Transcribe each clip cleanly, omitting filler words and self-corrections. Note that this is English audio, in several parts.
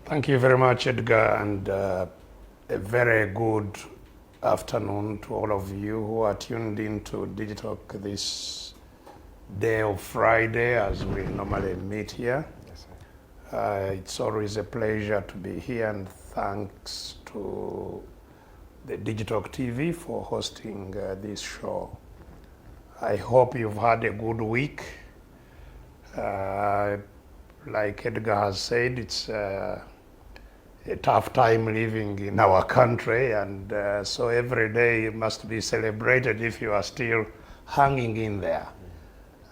Thank you very much, Edgar, and a very good afternoon to all of you who are tuned into Digitalk this day of Friday as we normally meet here. Yes, sir. It's always a pleasure to be here, and thanks to the Digitalk TV for hosting this show. I hope you've had a good week. Like Edgar has said, it's a tough time living in our country, and so every day must be celebrated if you are still hanging in there.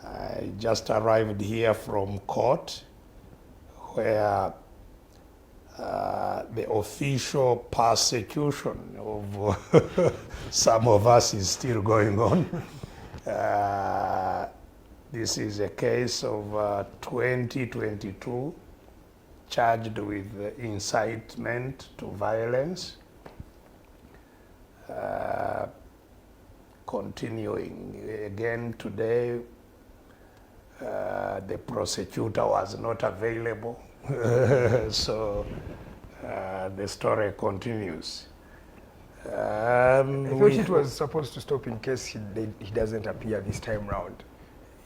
I just arrived here from court where the official persecution of some of us is still going on. This is a case of 2022 charged with incitement to violence. Continuing again today, the prosecutor was not available, so the story continues. I thought it was supposed to stop in case he doesn't appear this time round.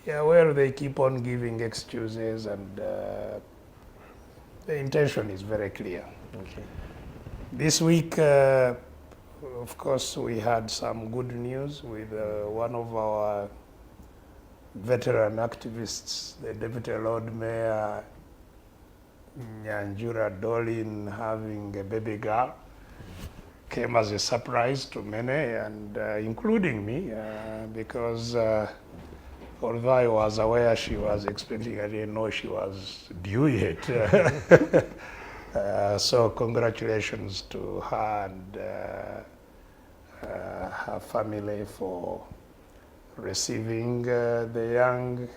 Yeah, well, they keep on giving excuses, and the intention is very clear. Okay. This week, of course, we had some good news with one of our veteran activists, the Deputy Lord Mayor Nyanjura Dolin, having a baby girl. Came as a surprise to many, and including me, because although I was aware she was expecting, I didn't know she was due yet. So congratulations to her and her family for receiving the young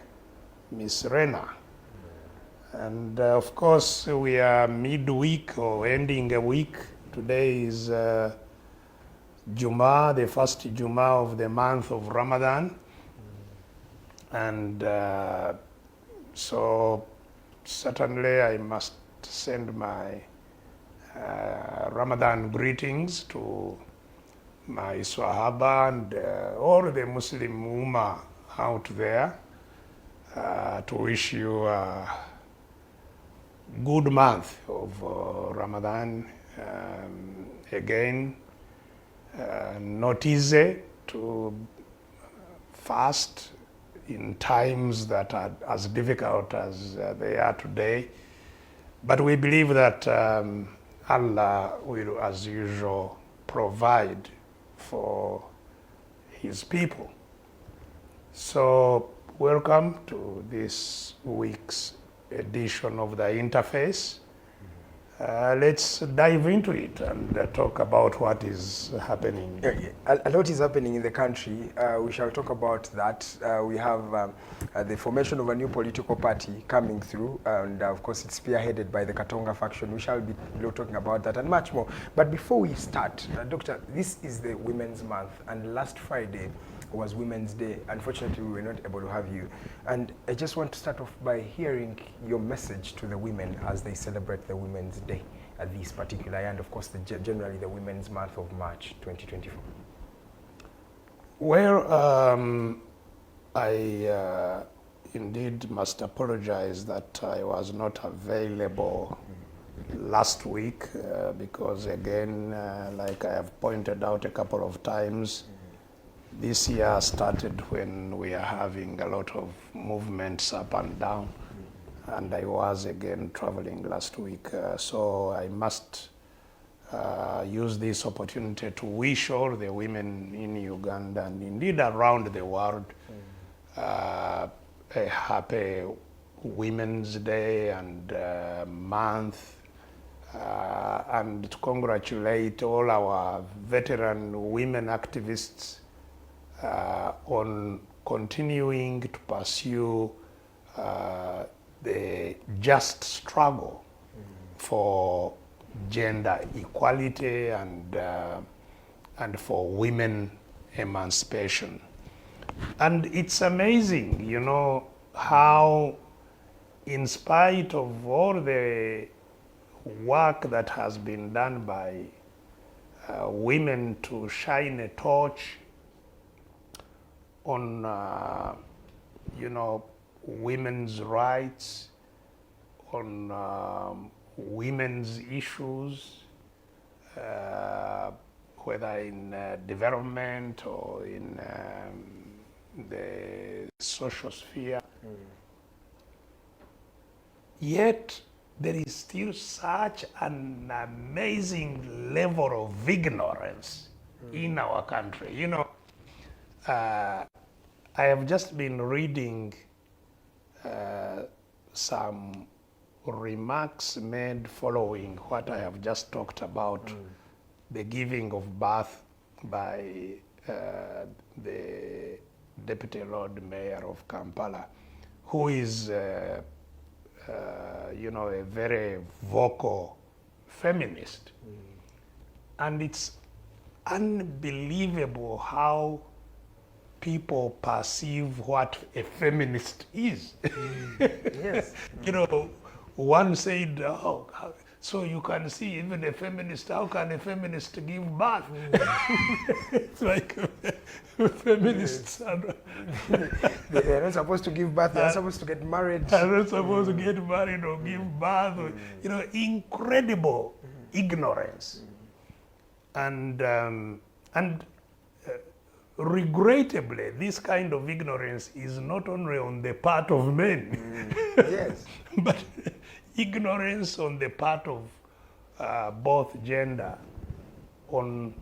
Miss Rena. And of course, we are midweek or ending a week. Today is Jummah, the first Jummah of the month of Ramadan. And so certainly I must send my Ramadan greetings to my Swahaba and all the Muslim Ummah out there to wish you a good month of Ramadan. Again, not easy to fast in times that are as difficult as they are today. But we believe that Allah will, as usual, provide for His people. So welcome to this week's edition of the Interface. Let's dive into it and talk about what is happening. A lot is happening in the country. We shall talk about that. We have the formation of a new political party coming through, and of course it's spearheaded by the Katonga faction. We shall be talking about that and much more. But before we start, Doctor, this is the Women's Month, and last Friday was Women's Day. Unfortunately, we were not able to have you. And I just want to start off by hearing your message to the women as they celebrate the Women's Day at this particular, and of course, generally the Women's Month of March 2024. Well, I indeed must apologize that I was not available last week because, again, like I have pointed out a couple of times, this year started when we are having a lot of movements up and down, and I was again traveling last week. So I must use this opportunity to wish all the women in Uganda and indeed around the world a happy Women's Day and month, and to congratulate all our veteran women activists on continuing to pursue the just struggle for gender equality and for women emancipation. And it's amazing, you know, how in spite of all the work that has been done by women to shine a torch on, women's rights, on women's issues, whether in development or in the social sphere. Yet there is still such an amazing level of ignorance in our country. I have just been reading some remarks made following what I have just talked about, the giving of birth by the Deputy Lord Mayor of Kampala, who is a very vocal feminist. And it's unbelievable how people perceive what a feminist is. Yes. One said, oh, so you can see even a feminist, how can a feminist give birth? It's like feminists are They're not supposed to give birth, they're supposed to get married. They're not supposed to get married or give birth. Or, incredible ignorance. And regrettably, this kind of ignorance is not only on the part of men, Yes. but ignorance on the part of both gender on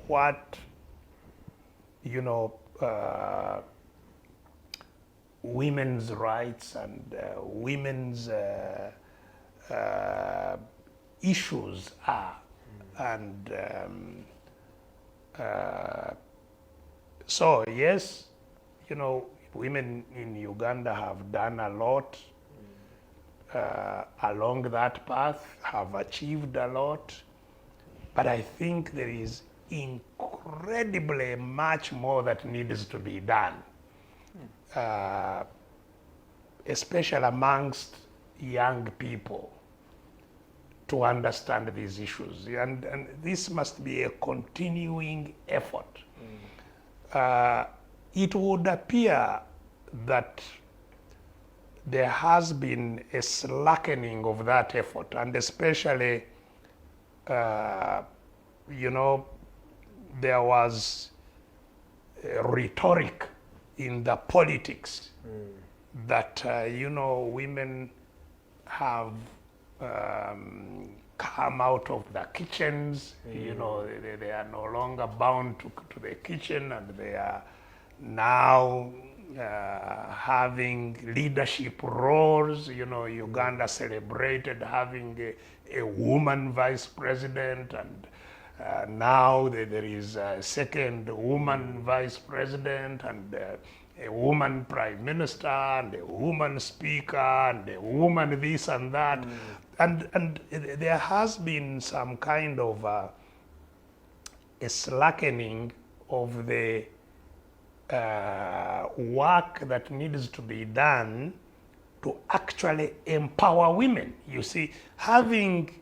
what, women's rights and women's issues are. And so, yes, women in Uganda have done a lot along that path, have achieved a lot, but I think there is incredibly much more that needs to be done, especially amongst young people, to understand these issues. And this must be a continuing effort. It would appear that there has been a slackening of that effort, and especially, there was a rhetoric in the politics that, women have come out of the kitchens, they are no longer bound to the kitchen, and they are now having leadership roles. Uganda celebrated having a woman vice president, and now there is a second woman vice president, and a woman prime minister, and a woman speaker, and a woman this and that. And there has been some kind of a slackening of the work that needs to be done to actually empower women. You see, having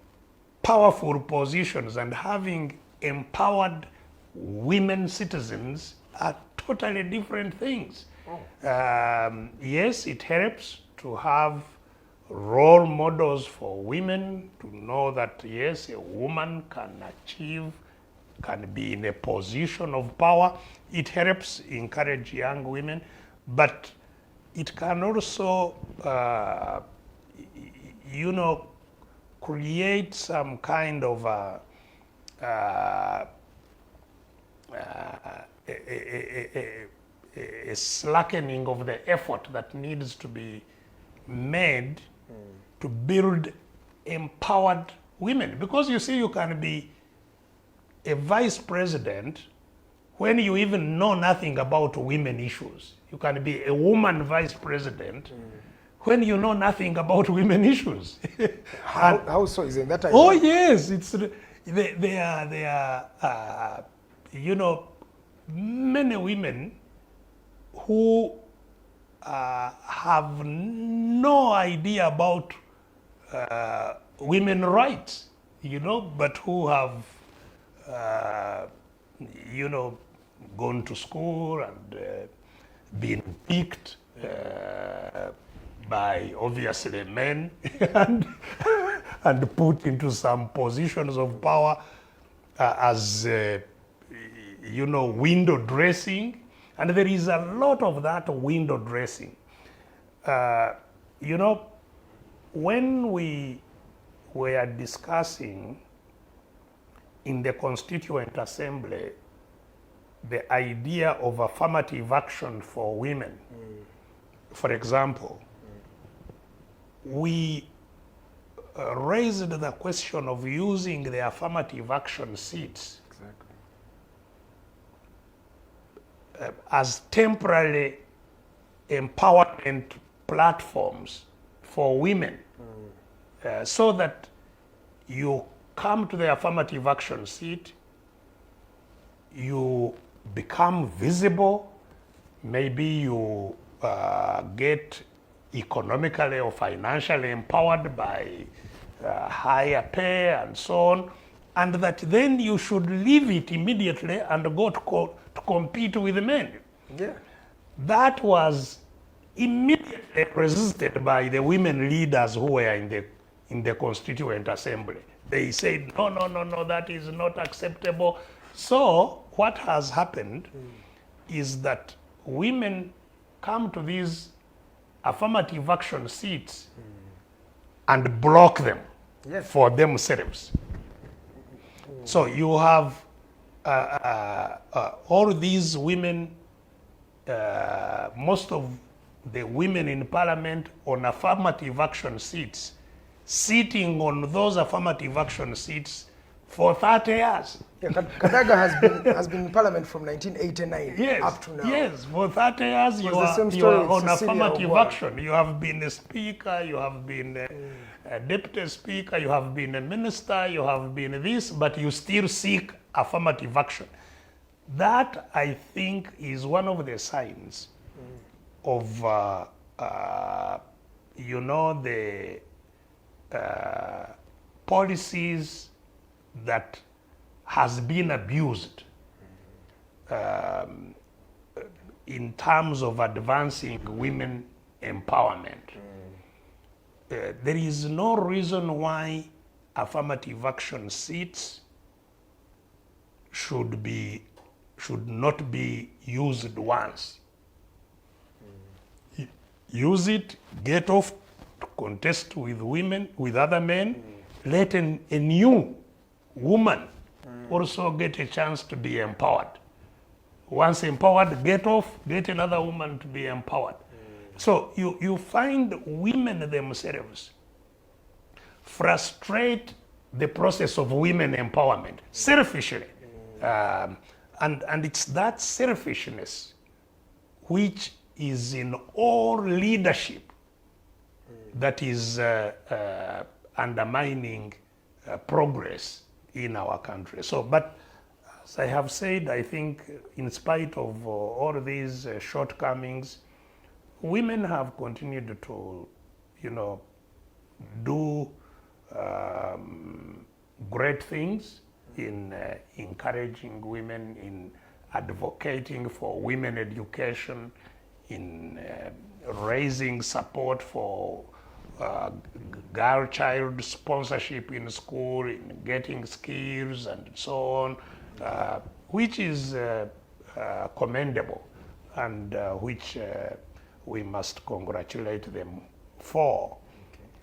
powerful positions and having empowered women citizens are totally different things. Yes, it helps to have role models for women, to know that yes, a woman can be in a position of power. It helps encourage young women, but it can also, create some kind of a slackening of the effort that needs to be made to build empowered women. Because you see, you can be a vice president when you even know nothing about women issues. You can be a woman vice president when you know nothing about women issues. How so? Isn't that? Oh yes, they are many women who have no idea about women rights, but who have, gone to school and been picked by obviously men and, and put into some positions of power as, window dressing. And there is a lot of that window dressing. When we were discussing in the Constituent Assembly the idea of affirmative action for women, for example, we raised the question of using the affirmative action seats as temporary empowerment platforms for women, so that you come to the affirmative action seat, you become visible, maybe you get economically or financially empowered by higher pay and so on, and that then you should leave it immediately and go to compete with men. Yeah. That was immediately resisted by the women leaders who were in the Constituent Assembly. They said, no, that is not acceptable. So what has happened is that women come to these affirmative action seats and block them for themselves. So you have all these women, most of the women in parliament on affirmative action seats, sitting on those affirmative action seats for 30 years. Yeah, KAIJA has been in parliament from 1989 up to now. Yes, for 30 years you are on affirmative action. You have been a speaker, you have been a deputy speaker, you have been a minister, you have been this, but you still seek affirmative action. That, I think, is one of the signs of, the policies that has been abused in terms of advancing women empowerment. There is no reason why affirmative action seats should not be used once. Use it, get off to contest with women, with other men, let a new woman also get a chance to be empowered. Once empowered, get off, get another woman to be empowered. So you find women themselves frustrate the process of women empowerment selfishly. And it's that selfishness which is in all leadership that is undermining progress in our country. So, but as I have said, I think in spite of all these shortcomings, women have continued to, do great things in encouraging women, in advocating for women education, in raising support for girl child sponsorship in school, in getting skills and so on, which is commendable, and which we must congratulate them for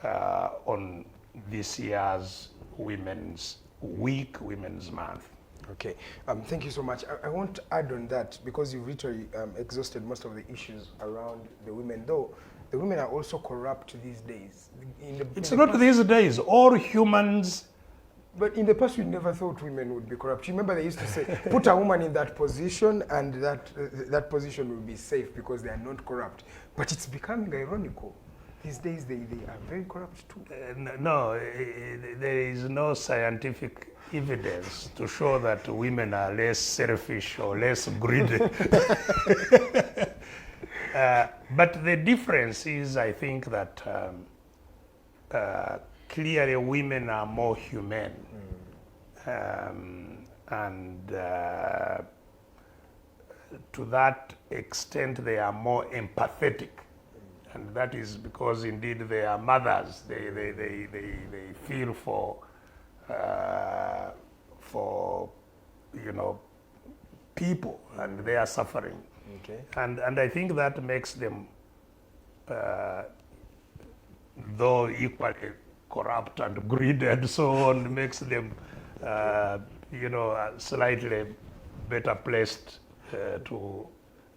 on this year's Women's Week, Women's Month. Okay, thank you so much. I want to add on that, because you've literally exhausted most of the issues around the women, though the women are also corrupt these days. It's not these days, all humans. But in the past, we never thought women would be corrupt. You remember they used to say, put a woman in that position and that position will be safe because they are not corrupt. But it's becoming ironical. These days, they are very corrupt too. No, there is no scientific evidence to show that women are less selfish or less greedy. But the difference is, I think, that clearly women are more humane. And to that extent, they are more empathetic. And that is because indeed they are mothers. They feel for people and they are suffering. Okay. And I think that makes them, though equally corrupt and greedy and so on, makes them, slightly better placed to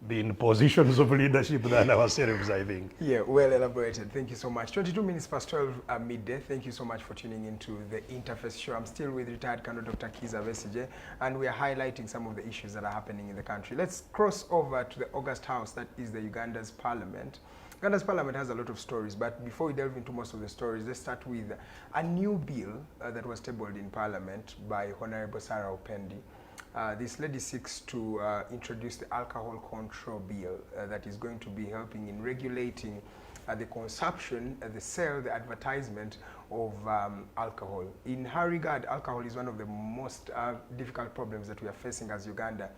be in positions of leadership than ourselves, I think. Yeah, well elaborated. Thank you so much. 22 minutes past 12 midday. Thank you so much for tuning into the Interface Show. I'm still with retired Colonel Dr. KIZZA Besigye, and we are highlighting some of the issues that are happening in the country. Let's cross over to the August House, that is the Uganda's parliament. Uganda's parliament has a lot of stories, but before we delve into most of the stories, let's start with a new bill that was tabled in parliament by Honorable Sarah Opendi. This lady seeks to introduce the alcohol control bill that is going to be helping in regulating the consumption, the sale, the advertisement of alcohol. In her regard, alcohol is one of the most difficult problems that we are facing as Uganda.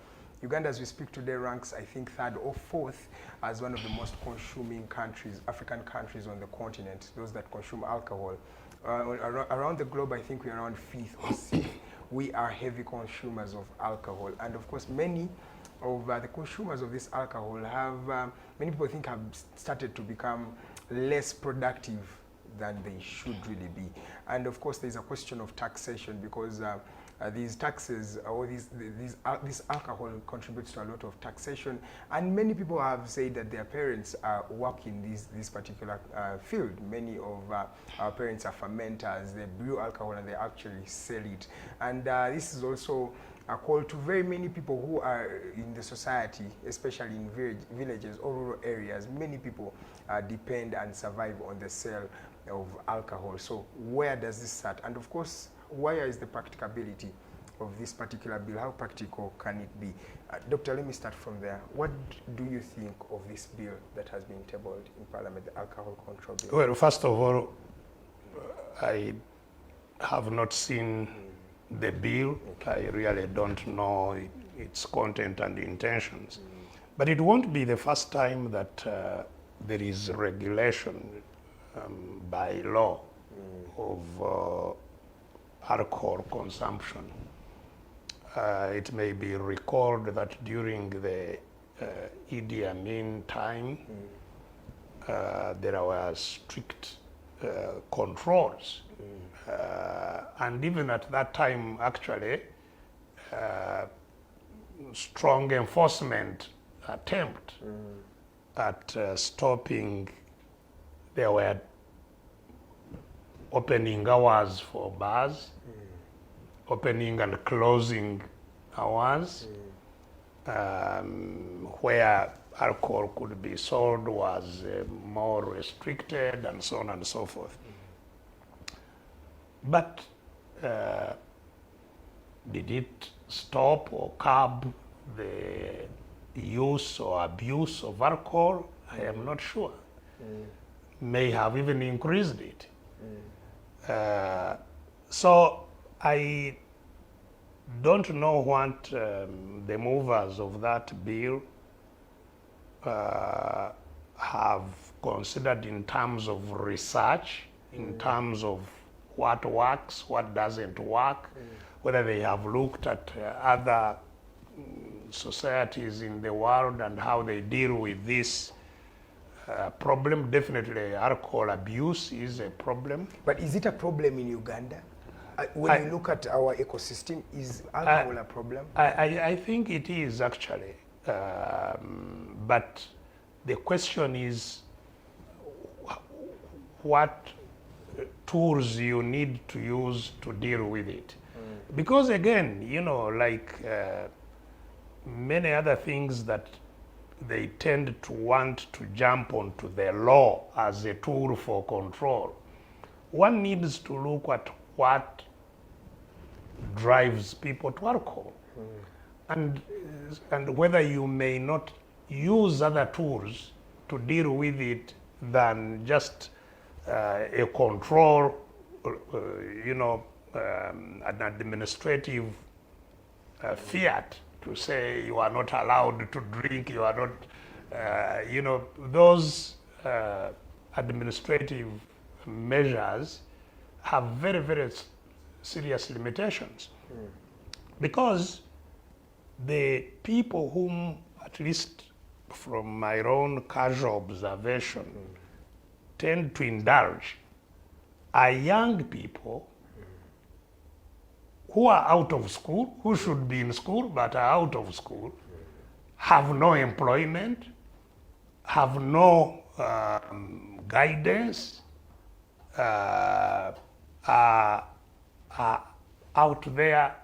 Uganda, as we speak today, ranks, I think, third or fourth as one of the most consuming countries, African countries on the continent, those that consume alcohol. Around the globe, I think we're around fifth or sixth. We are heavy consumers of alcohol, and of course many of the consumers of this alcohol have, many people think, have started to become less productive than they should really be. And of course there's a question of taxation, because these taxes or this alcohol contributes to a lot of taxation, and many people have said that their parents work in this particular field. Many of our parents are fermenters. They brew alcohol and they actually sell it, and this is also a call to very many people who are in the society, especially in villages or rural areas. Many people depend and survive on the sale of alcohol. So where does this start? And of course, where is the practicability of this particular bill? How practical can it be? Doctor, let me start from there. What do you think of this bill that has been tabled in Parliament, the alcohol control bill? Well, first of all, I have not seen the bill. Okay. I really don't know its content and intentions. But it won't be the first time that there is regulation by law of alcohol consumption. It may be recalled that during the Idi Amin time, there were strict controls. And even at that time, actually, strong enforcement attempt at stopping. There were opening hours for bars, opening and closing hours, where alcohol could be sold was more restricted, and so on and so forth. But did it stop or curb the use or abuse of alcohol? I am not sure. May have even increased it. So I don't know what the movers of that bill have considered in terms of research, in terms of what works, what doesn't work, whether they have looked at other societies in the world and how they deal with this problem. Definitely alcohol abuse is a problem. But is it a problem in Uganda? When you look at our ecosystem, is alcohol a problem? I think it is actually. But the question is what tools you need to use to deal with it. Because again, like many other things that they tend to want to jump onto the law as a tool for control. One needs to look at what drives people to alcohol, and whether you may not use other tools to deal with it than just a control an administrative fiat to say you are not allowed to drink, you are not, those administrative measures have very, very serious limitations. Because the people whom, at least from my own casual observation, tend to indulge are young people who are out of school, who should be in school but are out of school, have no employment, have no guidance, are out there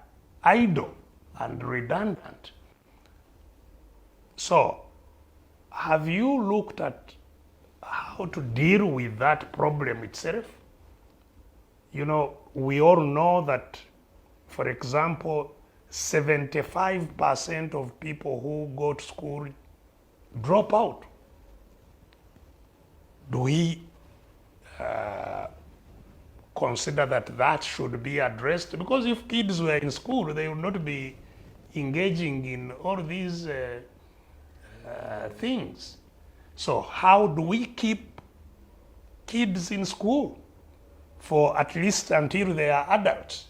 idle and redundant. So, have you looked at how to deal with that problem itself? We all know that, for example, 75% of people who go to school drop out. Do we consider that should be addressed? Because if kids were in school, they would not be engaging in all these things. So how do we keep kids in school for at least until they are adults?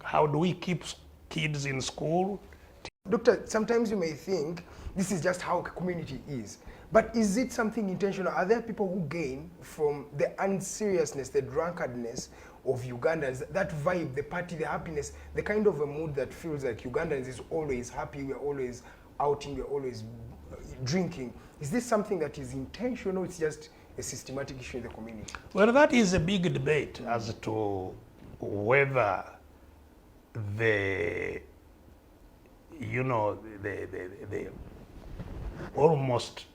How do we keep kids in school? Doctor, sometimes you may think this is just how a community is. But is it something intentional? Are there people who gain from the unseriousness, the drunkardness of Ugandans, that vibe, the party, the happiness, the kind of a mood that feels like Ugandans is always happy, we're always outing, we're always drinking? Is this something that is intentional? It's just a systematic issue in the community? Well, that is a big debate as to whether the almost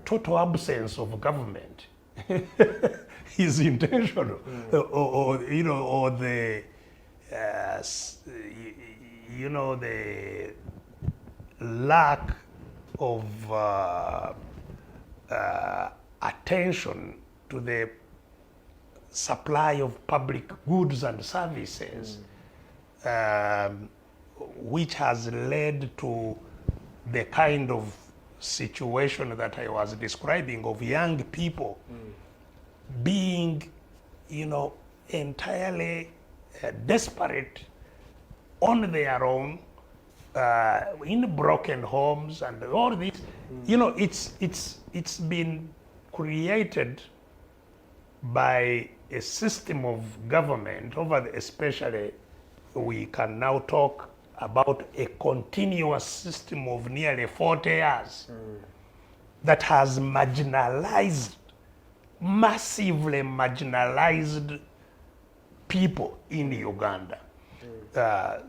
total absence of government is intentional, or the the lack of attention to the supply of public goods and services, which has led to the kind of situation that I was describing of young people being, entirely desperate on their own, in broken homes and all this. It's been created by a system of government especially we can now talk about a continuous system of nearly 40 years that has massively marginalized people in Uganda.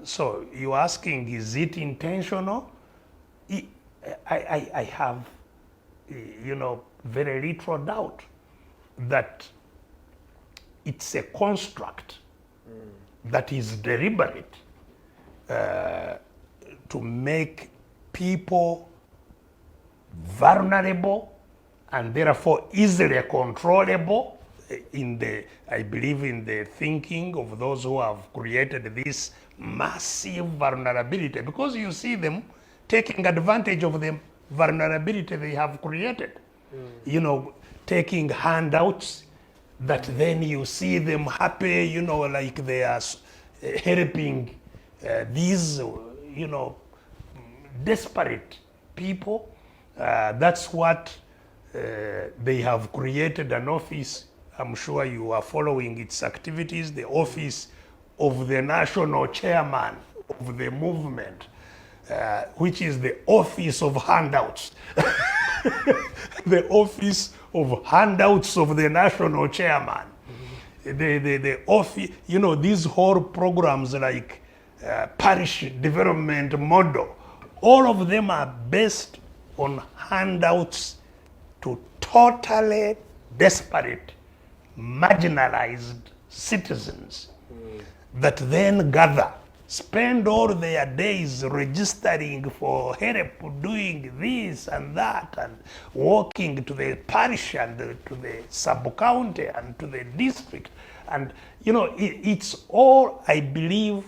So you're asking, is it intentional? I have, very little doubt that it's a construct that is deliberate to make people vulnerable and therefore easily controllable I believe in the thinking of those who have created this massive vulnerability, because you see them taking advantage of the vulnerability they have created. Taking handouts that then you see them happy, like they are helping these, desperate people. That's what they have created an office. I'm sure you are following its activities, the office of the national chairman of the movement, which is the office of handouts. The office of handouts of the national chairman. The office, these whole programs like parish development model, all of them are based on handouts to totally desperate, marginalized citizens that then gather, spend all their days registering for help, doing this and that, and walking to the parish and to the sub-county and to the district And, you know, it's all, I believe,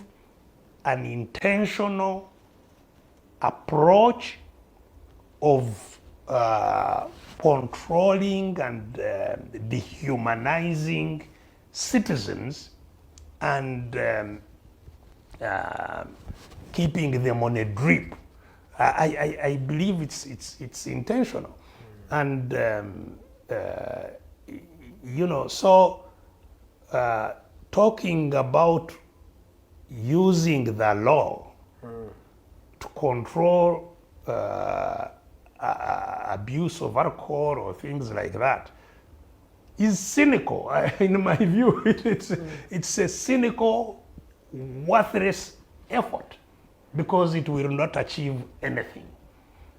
an intentional approach of controlling and dehumanizing citizens and keeping them on a drip. I believe it's intentional. And, you know, so talking about using the law to control abuse of alcohol or things like that is cynical. In my view, it's a cynical, worthless effort because it will not achieve anything.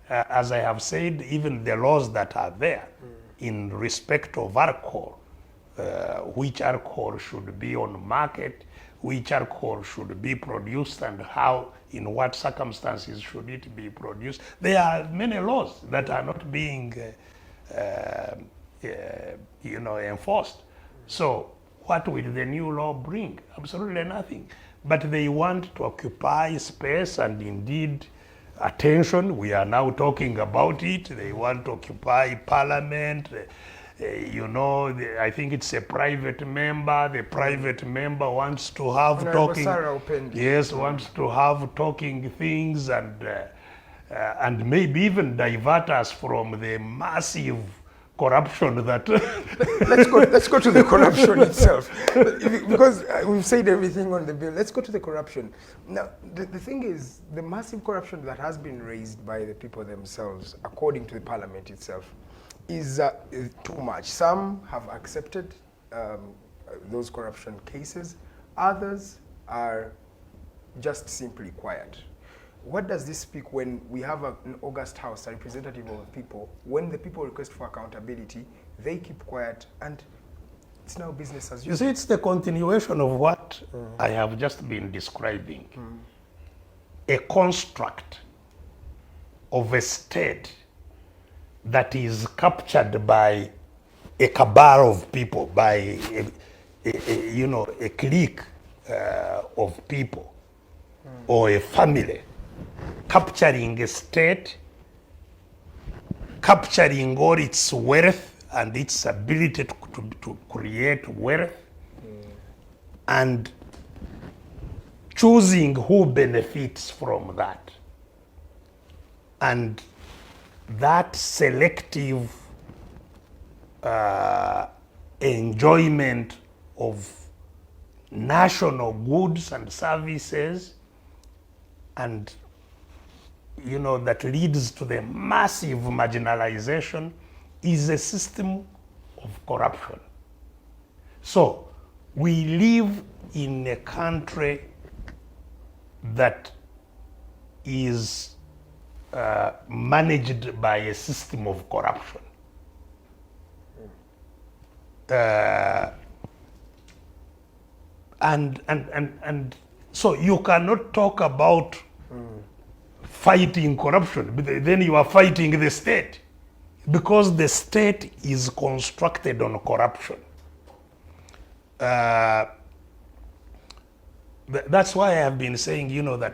As I have said, even the laws that are there in respect of alcohol, which alcohol should be on market, which alcohol should be produced, and how, in what circumstances should it be produced. There are many laws that are not being you know, enforced. So what will the new law bring? Absolutely nothing. But they want to occupy space and indeed attention. We are now talking about it. They want to occupy parliament. You know, I think it's a private member. The private member wants to have wants to have talking things and maybe even divert us from the massive corruption that let's go to the corruption itself, because we've said everything on the bill. Let's go to the corruption. Now, the thing is, the massive corruption that has been raised by the people themselves, according to the parliament itself, is too much. Some have accepted those corruption cases. Others are just simply quiet. What does this speak when we have an August House, a representative of the people? When the people request for accountability, they keep quiet, and it's now business as usual. You see, it's the continuation of what I have just been describing. A construct of a state that is captured by a cabal of people, by you know, a clique of people or a family, capturing a state, capturing all its wealth and its ability to create wealth, and choosing who benefits from that. And that selective enjoyment of national goods and services, and you know, that leads to the massive marginalization, is a system of corruption. So we live in a country that is managed by a system of corruption. And so you cannot talk about fighting corruption, but then you are fighting the state, because the state is constructed on corruption. That's why I have been saying, you know, that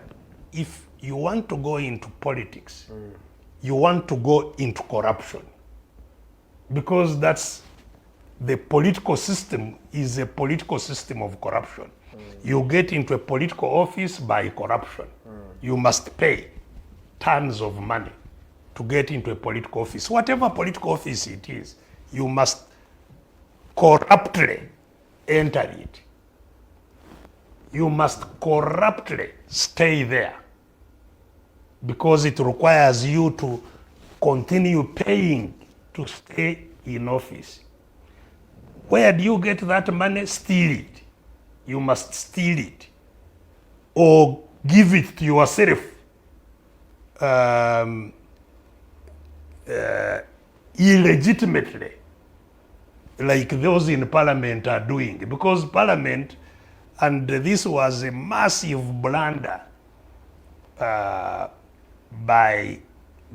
if you want to go into politics, you want to go into corruption, because that's the political system is a political system of corruption. You get into a political office by corruption. You must pay tons of money to get into a political office. Whatever political office it is, you must corruptly enter it. You must corruptly stay there, because it requires you to continue paying to stay in office. Where do you get that money? Steal it. You must steal it, or give it to yourself illegitimately, like those in parliament are doing. Because parliament, and this was a massive blunder by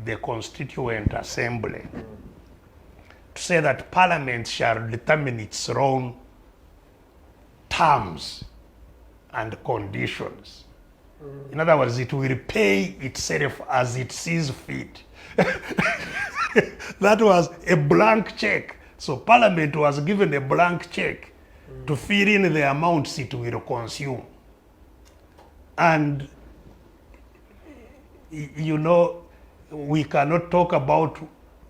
the Constituent Assembly, to say that parliament shall determine its own terms and conditions. In other words, it will pay itself as it sees fit. That was a blank check. So Parliament was given a blank check to fill in the amounts it will consume. And, you know, we cannot talk about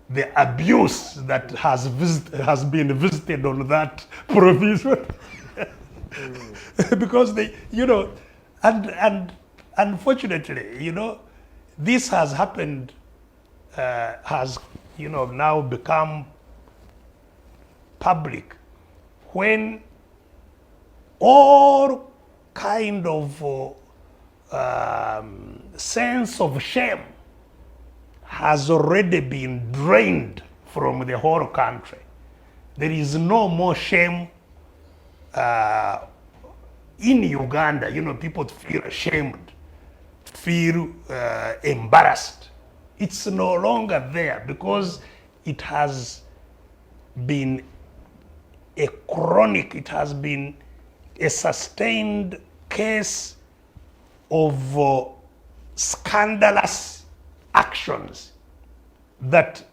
the abuse that has been visited on that provision. Because they, you know, and unfortunately, you know, this has happened, has, you know, now become public when all kind of sense of shame has already been drained from the whole country. There is no more shame in Uganda. You know, people feel ashamed, feel embarrassed. It's no longer there because it has been a chronic, it has been a sustained case of scandalous actions that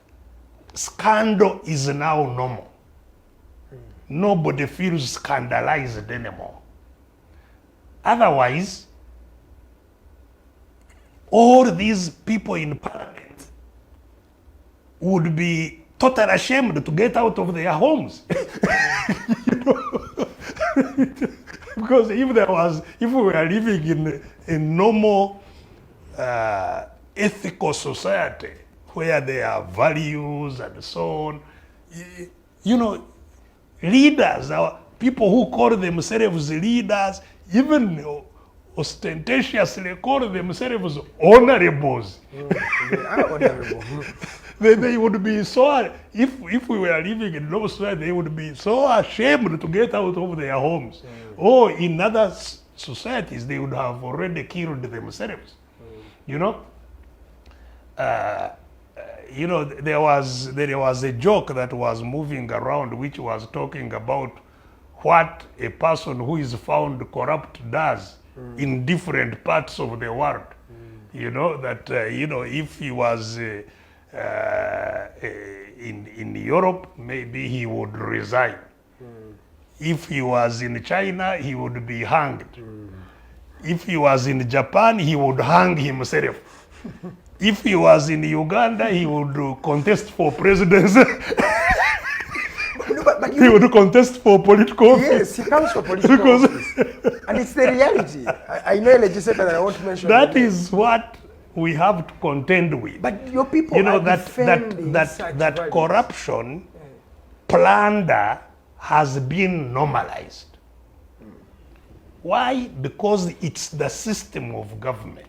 scandal is now normal. Nobody feels scandalized anymore. Otherwise, all these people in parliament would be totally ashamed to get out of their homes. You know? Because if we were living in a normal ethical society where there are values and so on, you know, leaders, people who call themselves leaders, even ostentatiously call themselves honorables. They are honorable. They would be so, if we were living in normal society, they would be so ashamed to get out of their homes. Or in other societies, they would have already killed themselves. You know? You know, there was a joke that was moving around which was talking about what a person who is found corrupt does in different parts of the world. You know, that, you know, if he was in Europe, maybe he would resign. If he was in China, he would be hanged. If he was in Japan, he would hang himself. If he was in Uganda, he would contest for presidency. But He would contest for political office. yes, he comes for political office. And it's the reality. I know a legislator that I won't mention. That is what we have to contend with. But your people You know, are defending such that values. corruption, plunder has been normalized. Why? Because it's the system of government.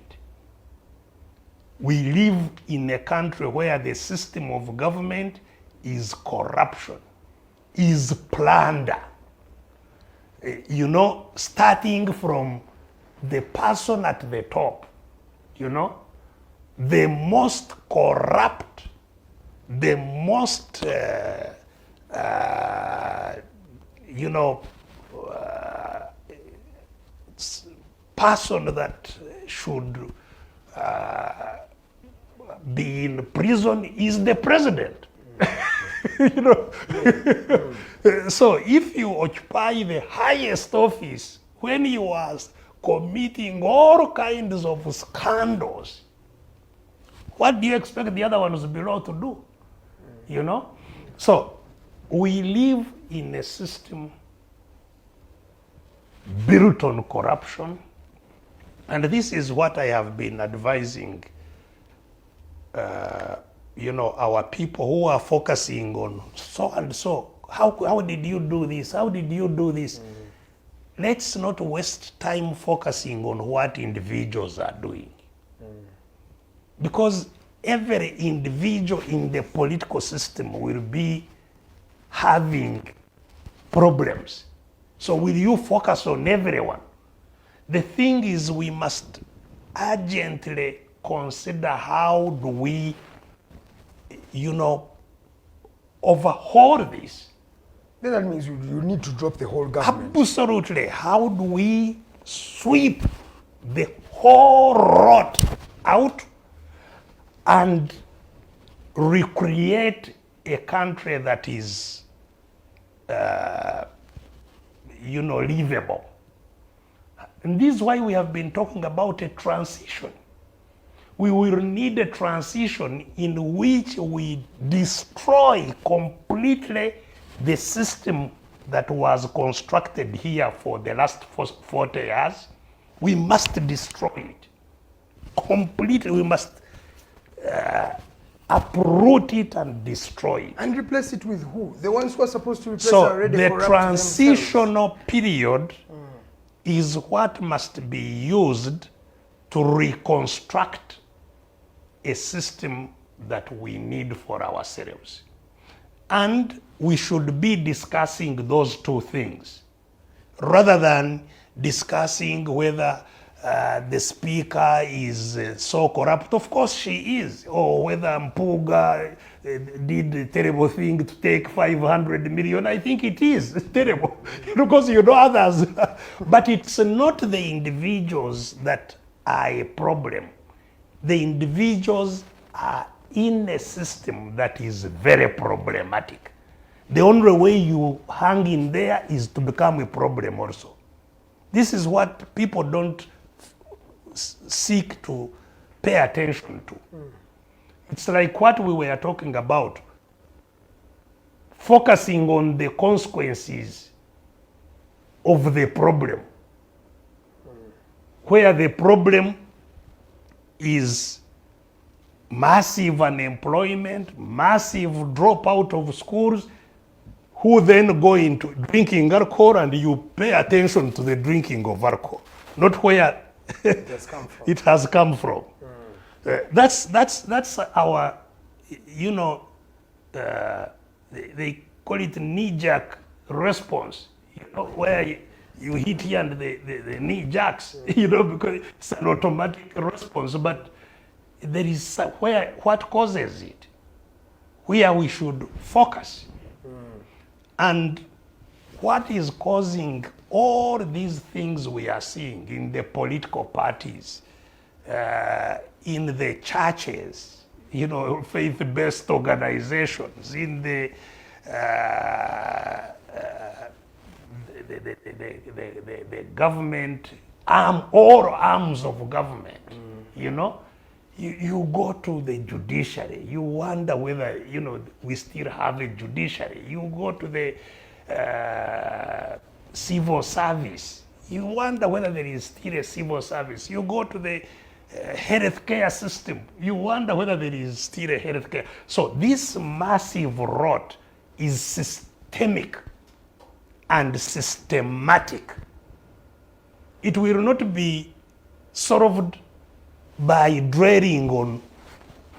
We live in a country where the system of government is corruption, is plunder. You know, starting from the person at the top, you know, the most corrupt, the most, you know, person that should be in prison is the president. You know, so if you occupy the highest office when you are committing all kinds of scandals, what do you expect the other ones below to do? You know, so we live in a system built on corruption, and this is what I have been advising you know, our people who are focusing on so and so. How did you do this? How did you do this? Let's not waste time focusing on what individuals are doing. Because every individual in the political system will be having problems. So will you focus on everyone? The thing is, we must urgently consider how do we, you know, overhaul this. Then that means you need to drop the whole government. Absolutely. How do we sweep the whole rot out and recreate a country that is, livable? And this is why we have been talking about a transition. We will need a transition in which we destroy completely the system that was constructed here for the last 40 years. We must destroy it completely. We must uproot it and destroy it. And replace it with who? The ones who are supposed to replace are already corrupt themselves. So the transitional period is what must be used to reconstruct a system that we need for ourselves. And we should be discussing those two things rather than discussing whether the speaker is so corrupt. Of course she is. Or whether Mpuga did a terrible thing to take 500 million. I think it is terrible because others. But it's not the individuals that are a problem. The individuals are in a system that is very problematic. The only way you hang in there is to become a problem also. This is what people don't seek to pay attention to. It's like what we were talking about, focusing on the consequences of the problem, where the problem is massive unemployment, massive dropout of schools, who then go into drinking alcohol, and you pay attention to the drinking of alcohol, not where it has come from. That's our, they call it knee-jerk response, where you hit here and the knee jerks, because it's an automatic response. But there is what causes it, where we should focus. And what is causing all these things we are seeing in the political parties, in the churches, faith-based organizations, in the government all arms of government, you go to the judiciary, you wonder whether we still have a judiciary. You go to the civil service, you wonder whether there is still a civil service. You go to the healthcare system, you wonder whether there is still a healthcare. So this massive rot is systemic and systematic. It will not be solved by dwelling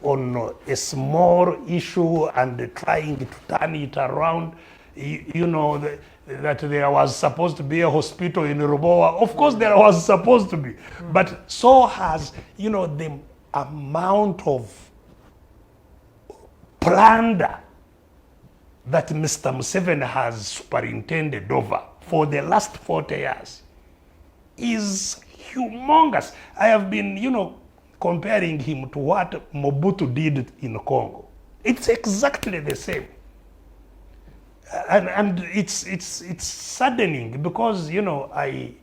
on a small issue and trying to turn it around. That there was supposed to be a hospital in Rubowa. Of course there was supposed to be, but so has the amount of plunder that Mr. Museveni has superintended over for the last 40 years is humongous. I have been, comparing him to what Mobutu did in Congo. It's exactly the same. And it's saddening because, I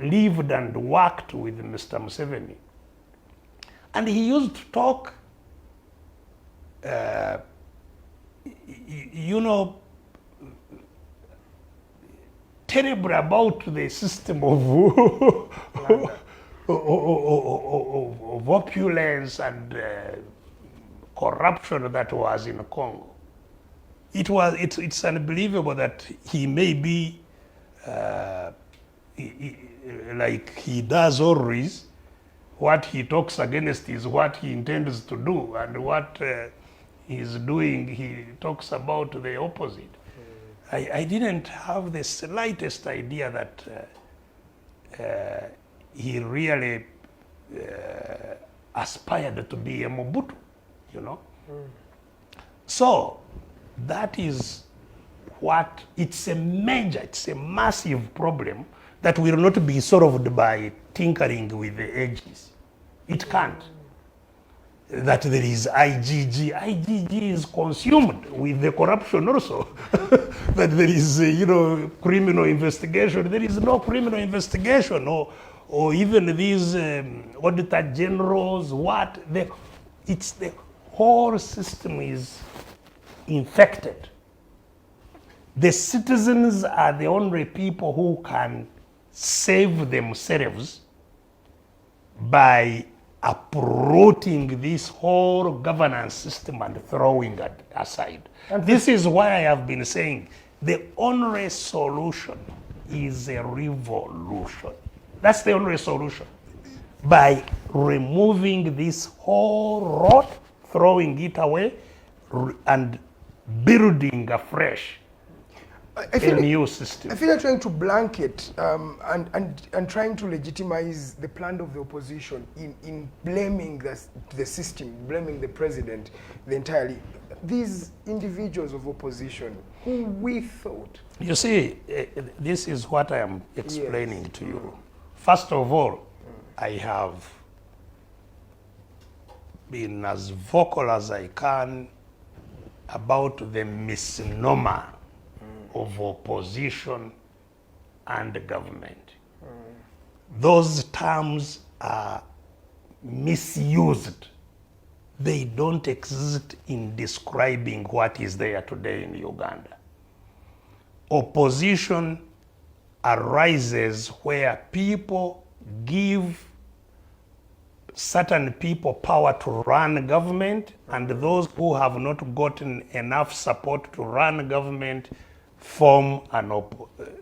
lived and worked with Mr. Museveni. And he used to talk, terrible about the system of opulence and corruption that was in Congo. It's unbelievable that he may be like he does always. What he talks against is what he intends to do, and what he's doing, he talks about the opposite. I didn't have the slightest idea that he really aspired to be a Mobutu, So That is what, it's a massive problem that will not be solved by tinkering with the edges. It can't. That there is IGG. IGG is consumed with the corruption also. That there is, criminal investigation. There is no criminal investigation, or even these auditor generals. It's the whole system is infected. The citizens are the only people who can save themselves by uprooting this whole governance system and throwing it aside. And this is why I have been saying the only solution is a revolution. That's the only solution. By removing this whole rot, throwing it away, and building afresh a new system. I feel like trying to blanket and trying to legitimize the plan of the opposition in blaming the system, blaming the president, entirely. These individuals of opposition who we thought. You see, this is what I am explaining to you. First of all, I have been as vocal as I can about the misnomer of opposition and government. Those terms are misused. They don't exist in describing what is there today in Uganda. Opposition arises where people give certain people power to run government, and those who have not gotten enough support to run government form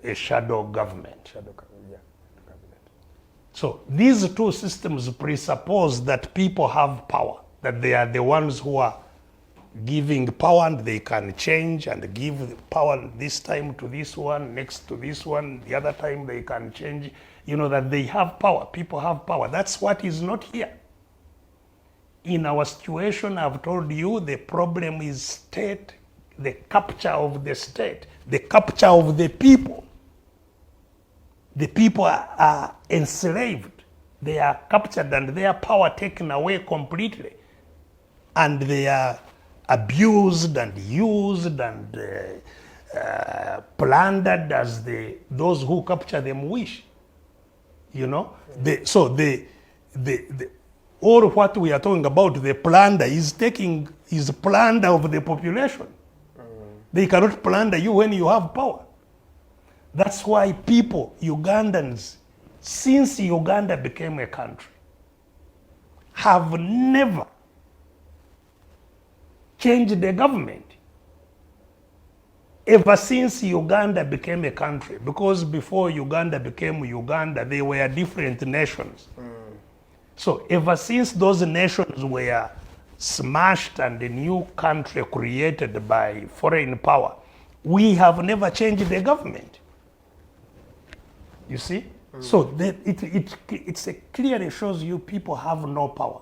a shadow government. So these two systems presuppose that people have power, that they are the ones who are giving power, and they can change and give power this time to this one, next to this one, the other time they can change, that they have power, people have power. That's what is not here. In our situation, I've told you, the problem is state, the capture of the state, the capture of the people. The people are enslaved. They are captured and their power taken away completely. And they are abused and used and plundered as those who capture them wish. All what we are talking about, the plunder is plunder of the population. They cannot plunder you when you have power. That's why people, Ugandans, since Uganda became a country, have never changed the government. Ever since Uganda became a country, because before Uganda became Uganda, they were different nations. So ever since those nations were smashed and a new country created by foreign power, we have never changed the government. You see? So it clearly shows you people have no power.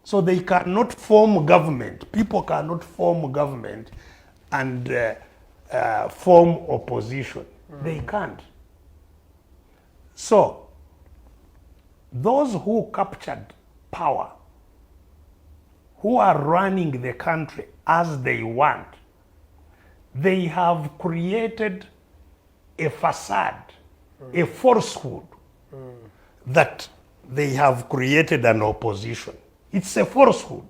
So they cannot form government. People cannot form government and form opposition. They can't. So those who captured power, who are running the country as they want, they have created a facade, a falsehood that they have created an opposition. It's a falsehood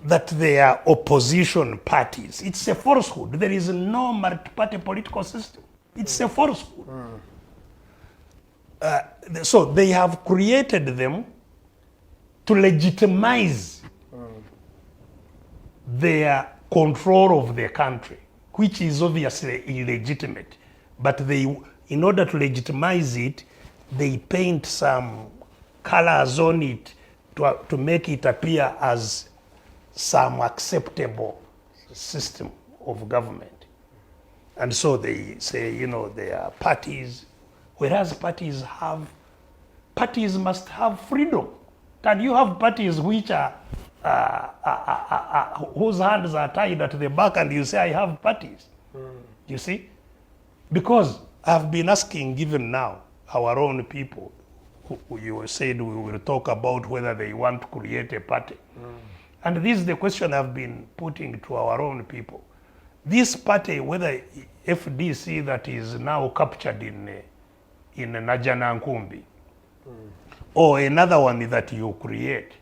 that they are opposition parties. It's a falsehood. There is no multi-party political system. It's a falsehood. So they have created them to legitimize their control of the country, which is obviously illegitimate. But in order to legitimize it, they paint some colors on it to make it appear as some acceptable system of government. And so they say, they are parties, whereas parties must have freedom. Can you have parties which are whose hands are tied at the back and you say, I have parties. You see? Because I've been asking even now, our own people, who you said we will talk about whether they want to create a party. And this is the question I've been putting to our own people. This party, whether FDC that is now captured in Najana Nkumbi, or another one that you create,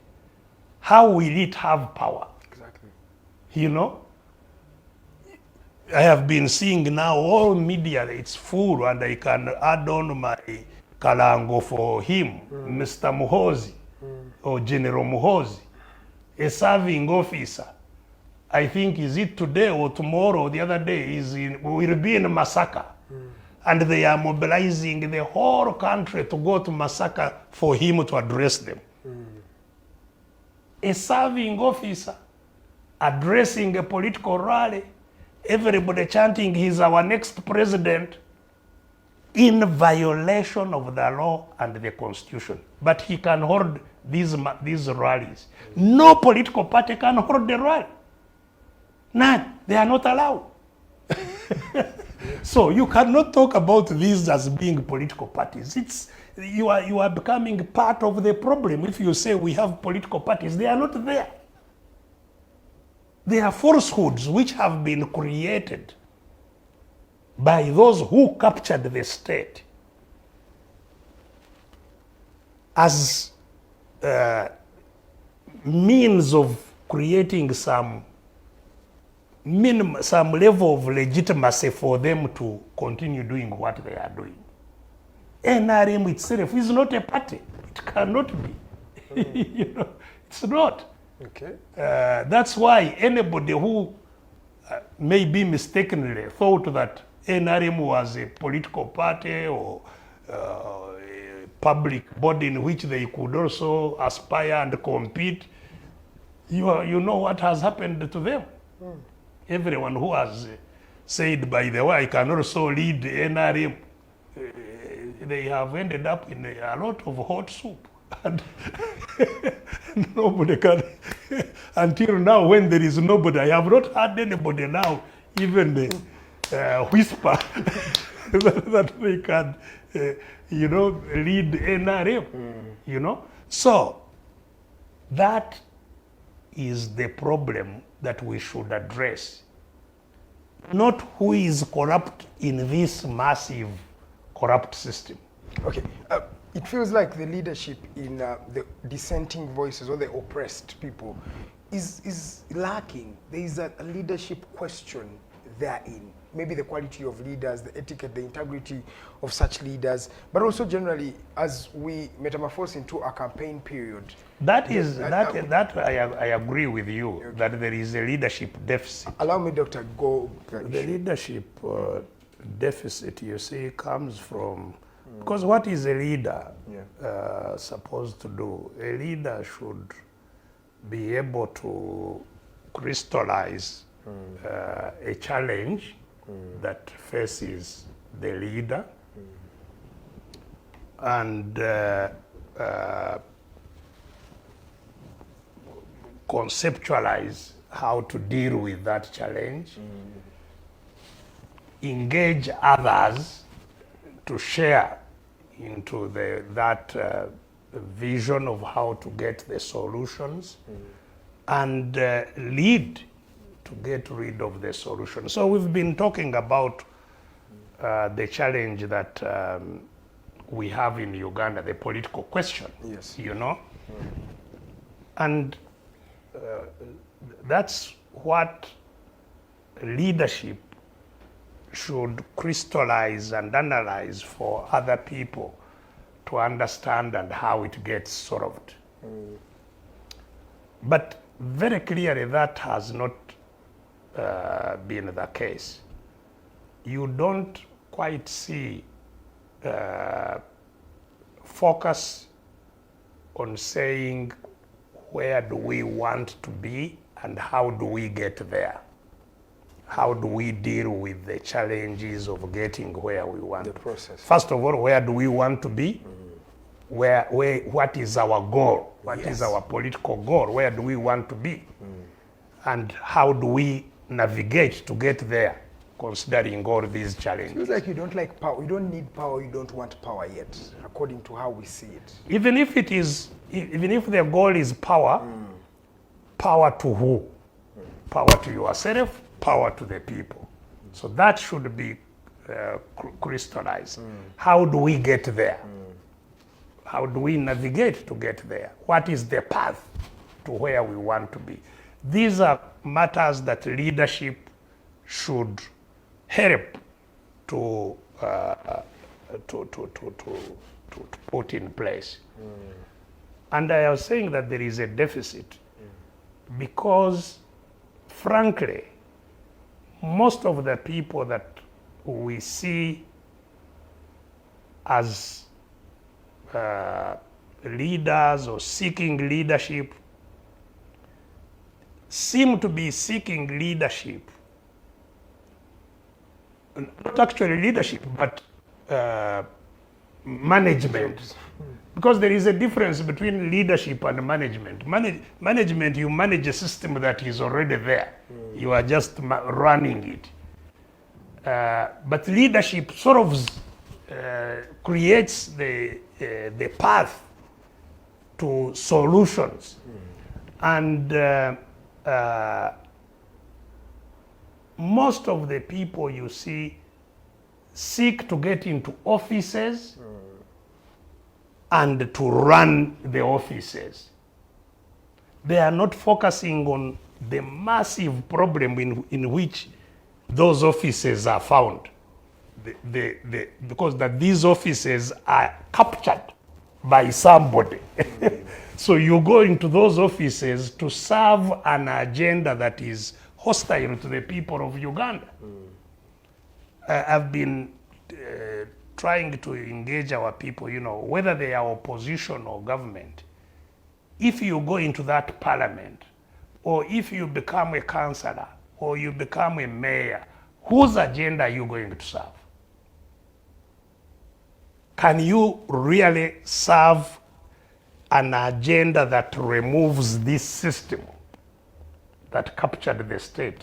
how will it have power? Exactly. You know? I have been seeing now all media, it's full, and I can add on my kalango for him, Mr. Muhozi, or General Muhozi, a serving officer. I think, is it today or tomorrow or the other day, will be in Masaka. And they are mobilizing the whole country to go to Masaka for him to address them. A serving officer addressing a political rally, everybody chanting he's our next president, in violation of the law and the constitution. But he can hold these rallies. No political party can hold the rally. None. They are not allowed. So you cannot talk about these as being political parties. You are becoming part of the problem if you say we have political parties. They are not there. They are falsehoods which have been created by those who captured the state as means of creating some level of legitimacy for them to continue doing what they are doing. NRM itself is not a party. It cannot be. You know, it's not. Okay. That's why anybody who maybe mistakenly thought that NRM was a political party or a public body in which they could also aspire and compete, you know what has happened to them. Everyone who has said, by the way, I can also lead NRM, they have ended up in a lot of hot soup. And nobody can, until now, when there is nobody, I have not heard anybody now even whisper that they can, lead NRM, you know. So that is the problem that we should address. Not who is corrupt in this massive corrupt system. Okay. It feels like the leadership in the dissenting voices or the oppressed people is lacking. There is a leadership question therein. Maybe the quality of leaders, the etiquette, the integrity of such leaders, but also generally as we metamorphose into a campaign period. That I agree with you, okay, that there is a leadership deficit. Allow me, Dr. Go. The leadership deficit, you see, comes from, because what is a leader supposed to do? A leader should be able to crystallize a challenge that faces the leader and conceptualize how to deal with that challenge, engage others to share into that vision of how to get the solutions, and lead to get rid of the solution. So we've been talking about the challenge that we have in Uganda, the political question, yes, you know? And that's what leadership should crystallize and analyze for other people to understand and how it gets solved. But very clearly that has not been the case. You don't quite see focus on saying where do we want to be and how do we get there? How do we deal with the challenges of getting where we want? The process. First of all, where do we want to be? What is our goal? What Yes. is our political goal? Where do we want to be? And how do we navigate to get there, considering all these challenges? Feels like you don't like power. You don't need power. You don't want power yet, according to how we see it. Even if the goal is power, power to who? Power to yourself, power to the people. So that should be crystallized. How do we get there? How do we navigate to get there? What is the path to where we want to be? These are matters that leadership should help to put in place. And I was saying that there is a deficit because, frankly, most of the people that we see as leaders or seeking leadership seem to be seeking leadership, not actually leadership, but management. Because there is a difference between leadership and management. Management, you manage a system that is already there. You are just running it. But leadership sort of creates the path to solutions. And most of the people you see seek to get into offices and to run the offices. They are not focusing on the massive problem in which those offices are found. Because that these offices are captured by somebody. So you go into those offices to serve an agenda that is hostile to the people of Uganda. I've been trying to engage our people, whether they are opposition or government. If you go into that parliament, or if you become a councillor, or you become a mayor, whose agenda are you going to serve? Can you really serve an agenda that removes this system that captured the state?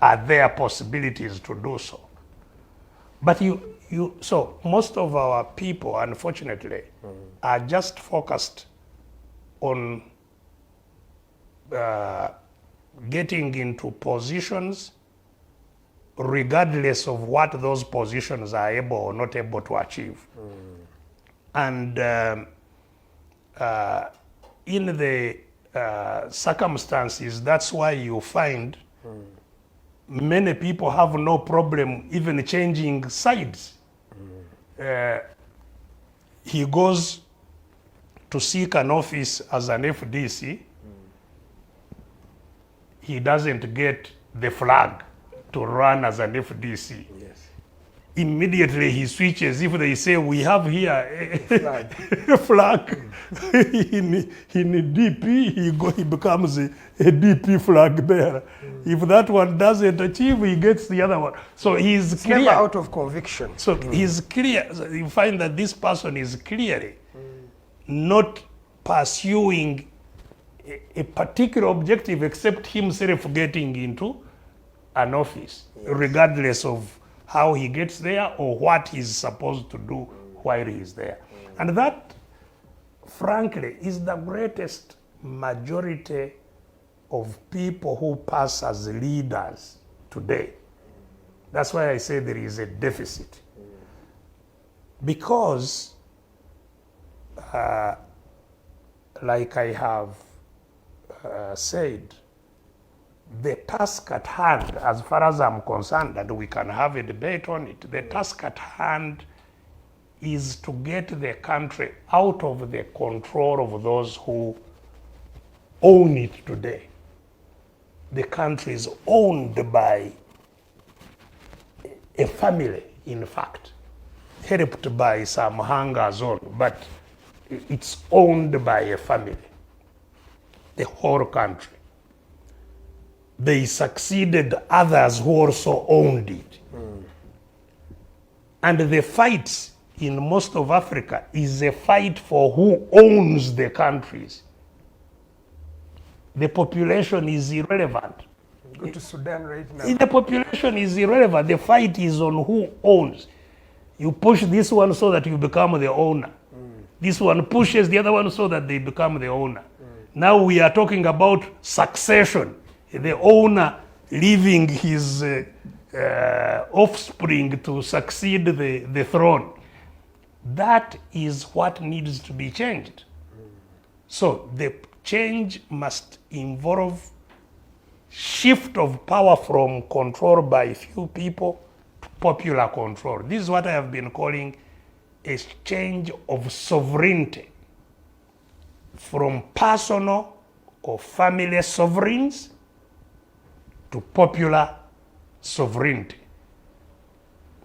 Are there possibilities to do so? But so most of our people, unfortunately, are just focused on getting into positions regardless of what those positions are able or not able to achieve. And in the circumstances, that's why you find many people have no problem even changing sides. He goes to seek an office as an FDC, he doesn't get the flag to run as an FDC. Yes. Immediately he switches. If they say, we have here Flag. a flag in DP, he becomes a DP flag there. If that one doesn't achieve, he gets the other one. So he's clear. Never out of conviction. So he's clear. So you find that this person is clearly not pursuing a particular objective except himself getting into an office, regardless of how he gets there or what he's supposed to do while he's there. And that, frankly, is the greatest majority of people who pass as leaders today. That's why I say there is a deficit. Because, like I have said, the task at hand, as far as I'm concerned, and we can have a debate on it, the task at hand is to get the country out of the control of those who own it today. The country is owned by a family, in fact, helped by some hangers on, but it's owned by a family, the whole country. They succeeded others who also owned it. And the fight in most of Africa is a fight for who owns the countries. The population is irrelevant. Go to Sudan right now. The population is irrelevant. The fight is on who owns. You push this one so that you become the owner. This one pushes the other one so that they become the owner. Now we are talking about succession. The owner leaving his offspring to succeed the throne. That is what needs to be changed. So the change must involve shift of power from control by few people to popular control. This is what I have been calling a change of sovereignty from personal or family sovereigns to popular sovereignty.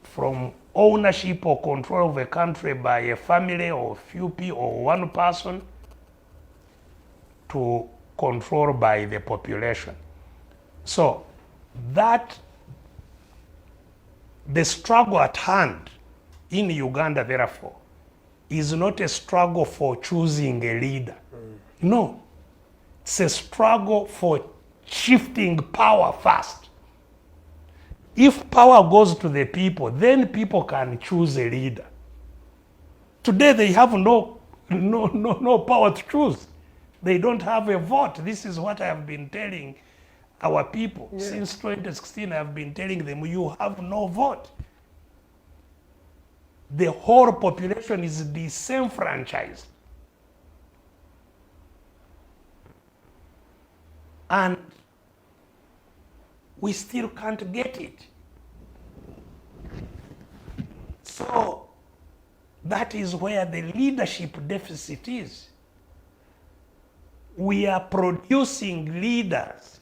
From ownership or control of a country by a family or few people or one person to control by the population. So that the struggle at hand in Uganda, therefore, is not a struggle for choosing a leader. No, it's a struggle for shifting power first. If power goes to the people, then people can choose a leader. Today they have no power to choose. They don't have a vote. This is what I have been telling our people. Yeah. Since 2016, I have been telling them, you have no vote. The whole population is disenfranchised. And we still can't get it. So that is where the leadership deficit is. We are producing leaders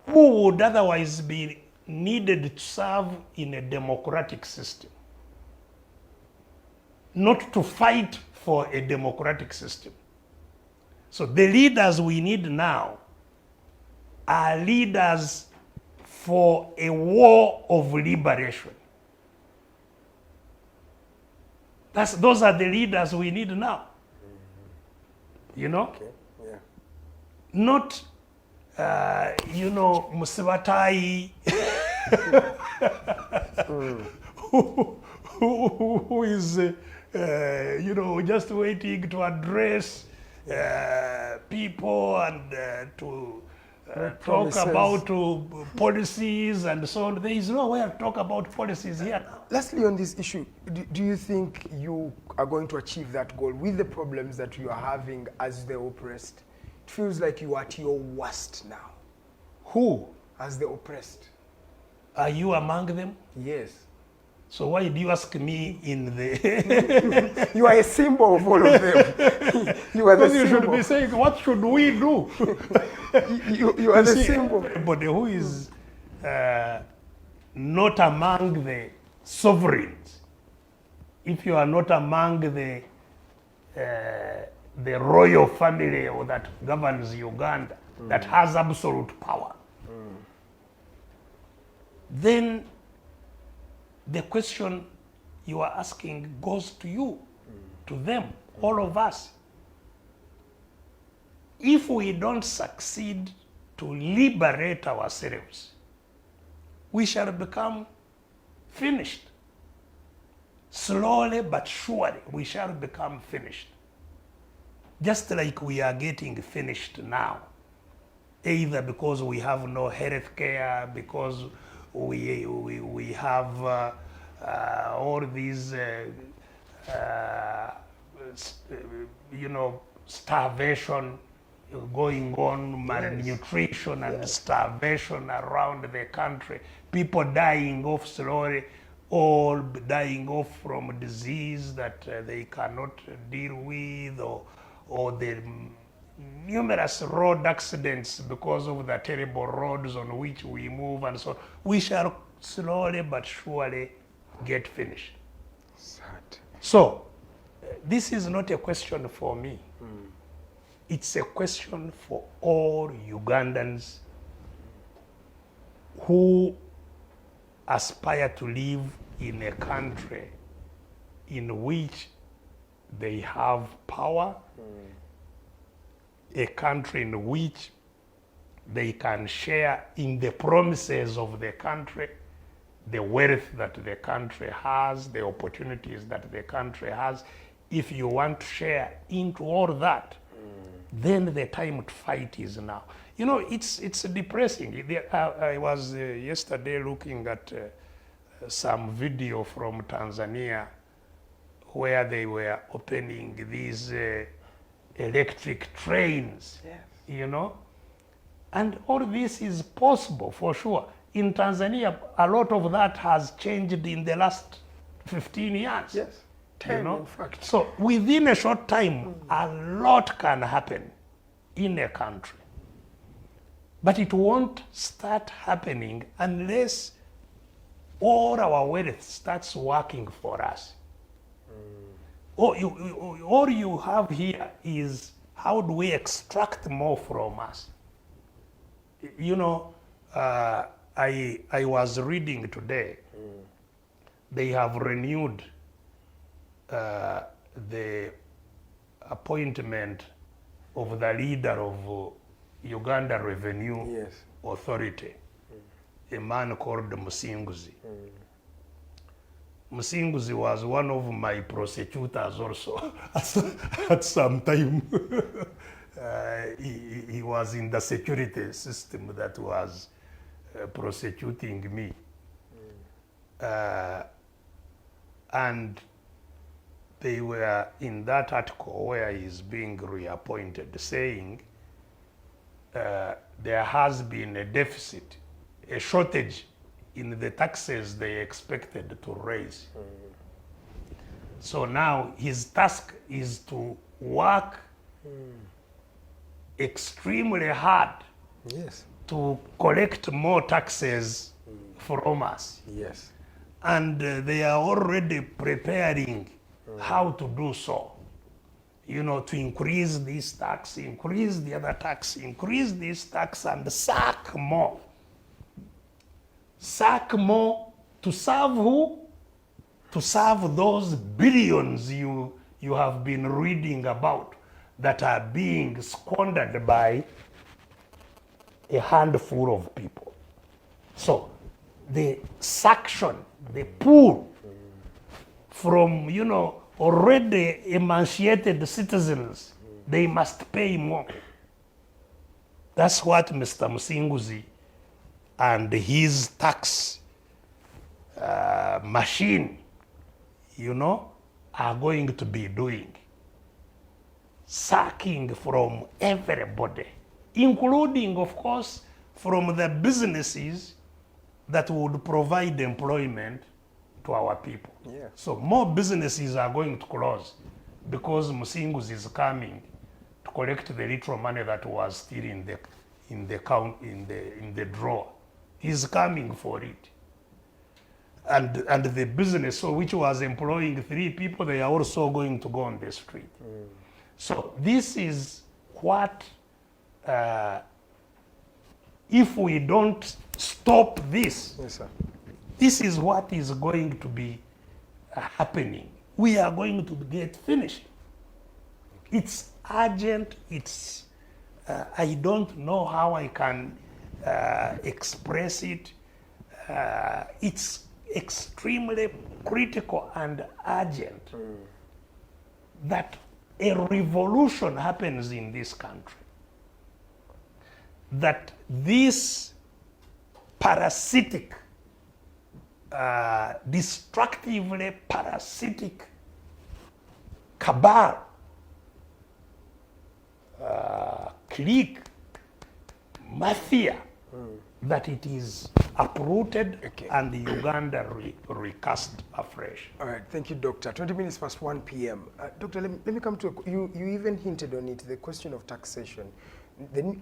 who would otherwise be needed to serve in a democratic system, not to fight for a democratic system. So the leaders we need now are leaders for a war of liberation. Those are the leaders we need now. You know? Okay. Yeah. Not, Musibatai, who is, just waiting to address people and to talk about policies and so on. There is no way to talk about policies here now. Lastly, on this issue, do you think you are going to achieve that goal with the problems that you are having as the oppressed? It feels like you are at your worst now. Who? As the oppressed. Are you among them? Yes. So why do you ask me in the... You are a symbol of all of them. You are the symbol. You should be saying, what should we do? you are the symbol. But who is not among the sovereigns, if you are not among the royal family or that governs Uganda, that has absolute power, then the question you are asking goes to you, to them, all of us. If we don't succeed to liberate ourselves, we shall become finished. Slowly but surely, we shall become finished. Just like we are getting finished now, either because we have no health care, because we have all these, starvation going on, malnutrition and starvation around the country, people dying off slowly, all dying off from disease that they cannot deal with, or the numerous road accidents because of the terrible roads on which we move and so on. We shall slowly but surely get finished. Sad. So, this is not a question for me. It's a question for all Ugandans who aspire to live in a country in which they have power, a country in which they can share in the promises of the country, the wealth that the country has, the opportunities that the country has. If you want to share into all that, then the time to fight is now. You know, it's depressing. I was yesterday looking at some video from Tanzania where they were opening these electric trains, you know, and all this is possible for sure. In Tanzania, a lot of that has changed in the last 15 years. Yes, 10 you know? in fact. So within a short time, a lot can happen in a country. But it won't start happening unless all our wealth starts working for us. All you have here is how do we extract more from us? You know, I was reading today, they have renewed the appointment of the leader of Uganda Revenue Authority, a man called Musinguzi. Musinguzi was one of my prosecutors also at some time. He was in the security system that was prosecuting me. And they were in that article where he's being reappointed saying there has been a deficit, a shortage in the taxes they expected to raise. So now his task is to work extremely hard to collect more taxes from us. And they are already preparing how to do so. You know, to increase this tax, increase the other tax, increase this tax, and sack more. Sack more to serve who? To serve those billions you have been reading about that are being squandered by a handful of people. So the suction, the pull from, you know, already emancipated citizens, they must pay more. That's what Mr. Musinguzi and his tax machine, you know, are going to be doing. Sucking from everybody, including, of course, from the businesses that would provide employment to our people. So more businesses are going to close because Musinguzi is coming to collect the little money that was still in the drawer. He's coming for it. And the business, so which was employing 3 people, they are also going to go on the street. So this is what, if we don't stop this, this is what is going to be happening. We are going to get finished. It's urgent. It's, I don't know how I can express it. It's extremely critical and urgent that a revolution happens in this country. That this parasitic, destructively parasitic cabal, clique, mafia, that it is uprooted and Uganda recast afresh. All right, thank you, Doctor. 20 minutes past 1 p.m. Doctor, let me come to, you even hinted on it, the question of taxation.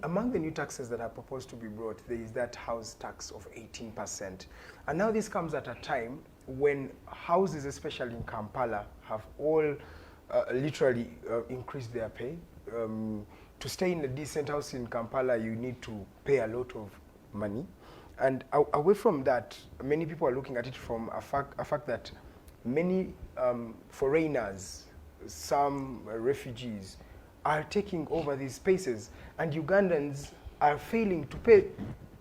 Among the new taxes that are proposed to be brought, there is that house tax of 18%. And now this comes at a time when houses, especially in Kampala, have all literally increased their pay. To stay in a decent house in Kampala, you need to pay a lot of money. And away from that, many people are looking at it from a fact that many foreigners, some refugees are taking over these spaces, and Ugandans are failing to pay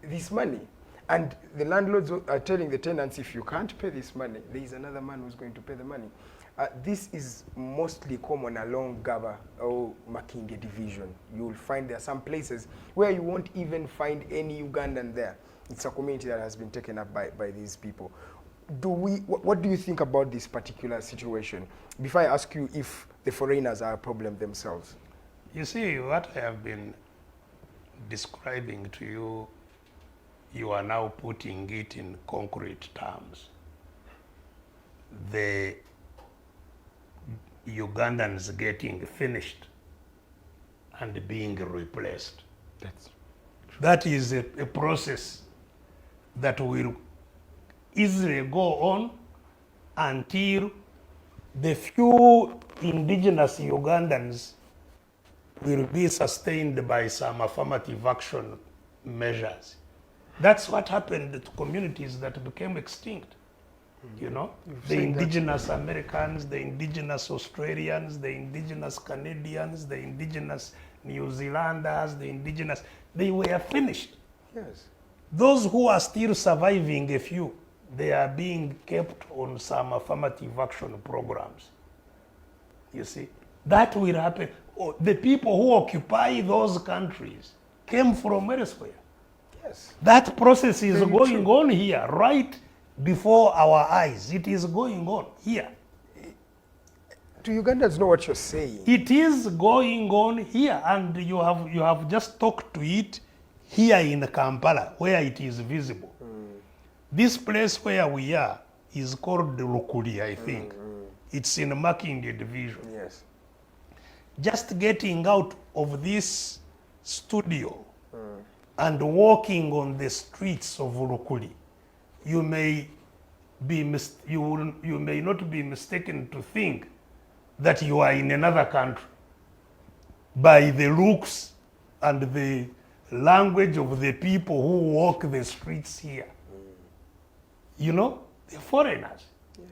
this money. And the landlords are telling the tenants, if you can't pay this money, there is another man who's going to pay the money. This is mostly common along Gaba or Makinge division. You'll find there are some places where you won't even find any Ugandan there. It's a community that has been taken up by these people. What do you think about this particular situation? Before I ask you if the foreigners are a problem themselves. You see, what I have been describing to you, you are now putting it in concrete terms. The Ugandans getting finished and being replaced. That is a process that will easily go on until the few indigenous Ugandans will be sustained by some affirmative action measures. That's what happened to communities that became extinct. You know, the indigenous Americans, the indigenous Australians, the indigenous Canadians, the indigenous New Zealanders, the indigenous, they were finished. Yes. Those who are still surviving, a few, they are being kept on some affirmative action programs. You see, that will happen. Oh, the people who occupy those countries came from elsewhere. Yes. That process is Very going true. on here, right before our eyes. It is going on here. Do Ugandans know what you're saying? It is going on here, and you have just talked to it here in Kampala, where it is visible. This place where we are is called Rukuli, I think. It's in Makinge division. Yes. Just getting out of this studio and walking on the streets of Rukuli, you may not be mistaken to think that you are in another country by the looks and the language of the people who walk the streets here. You know, the foreigners. Yes.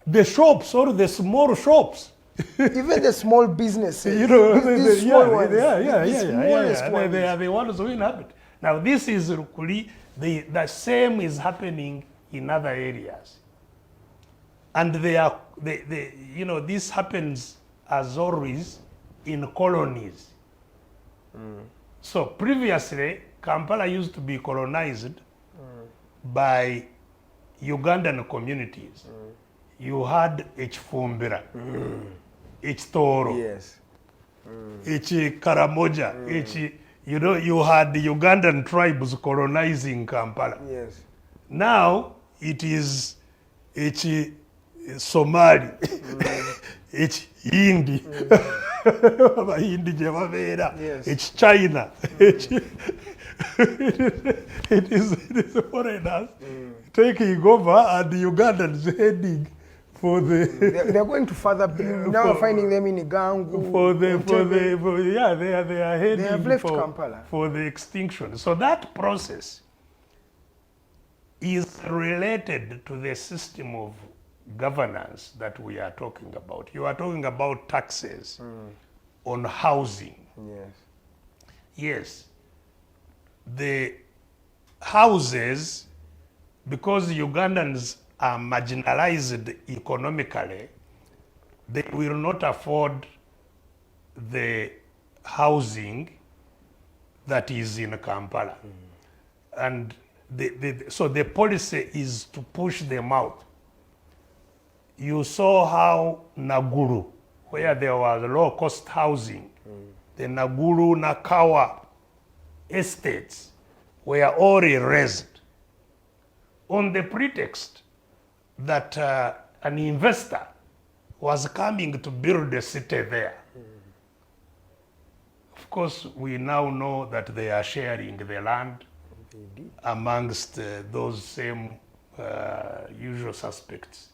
The shops, or the small shops. Even the small businesses. You know, these small ones. They are the ones who inhabit. Now, this is Rukuli. The same is happening in other areas. And this happens as always in colonies. So previously, Kampala used to be colonized by Ugandan communities. You had Echifumbira, Echitoro, Yes. Karamoja, you had the Ugandan tribes colonizing Kampala. Yes. Now it is Somali, Hindi, Yes. China, it is foreigners taking over, and the Ugandans heading for the. They're going to further. Now we're finding them in Igangu. They are heading They have left Kampala for the extinction. So that process is related to the system of governance that we are talking about. You are talking about taxes on housing. Yes. Yes. The houses, because Ugandans are marginalized economically, they will not afford the housing that is in Kampala. And so the policy is to push them out. You saw how Naguru, where there was low-cost housing, the Naguru, Nakawa estates were all erased on the pretext that an investor was coming to build a city there. Of course, we now know that they are sharing the land amongst those same usual suspects.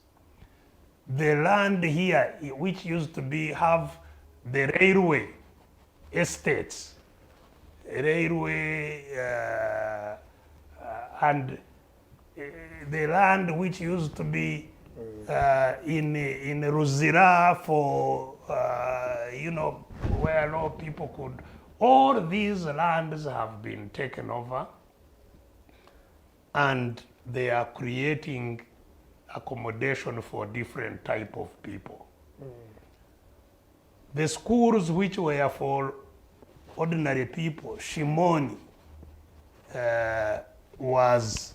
The land here, which used to have the railway estates, and the land which used to be in Ruzira for, where a lot of people could. All these lands have been taken over and they are creating accommodation for different type of people. The schools which were for ordinary people, Shimoni, was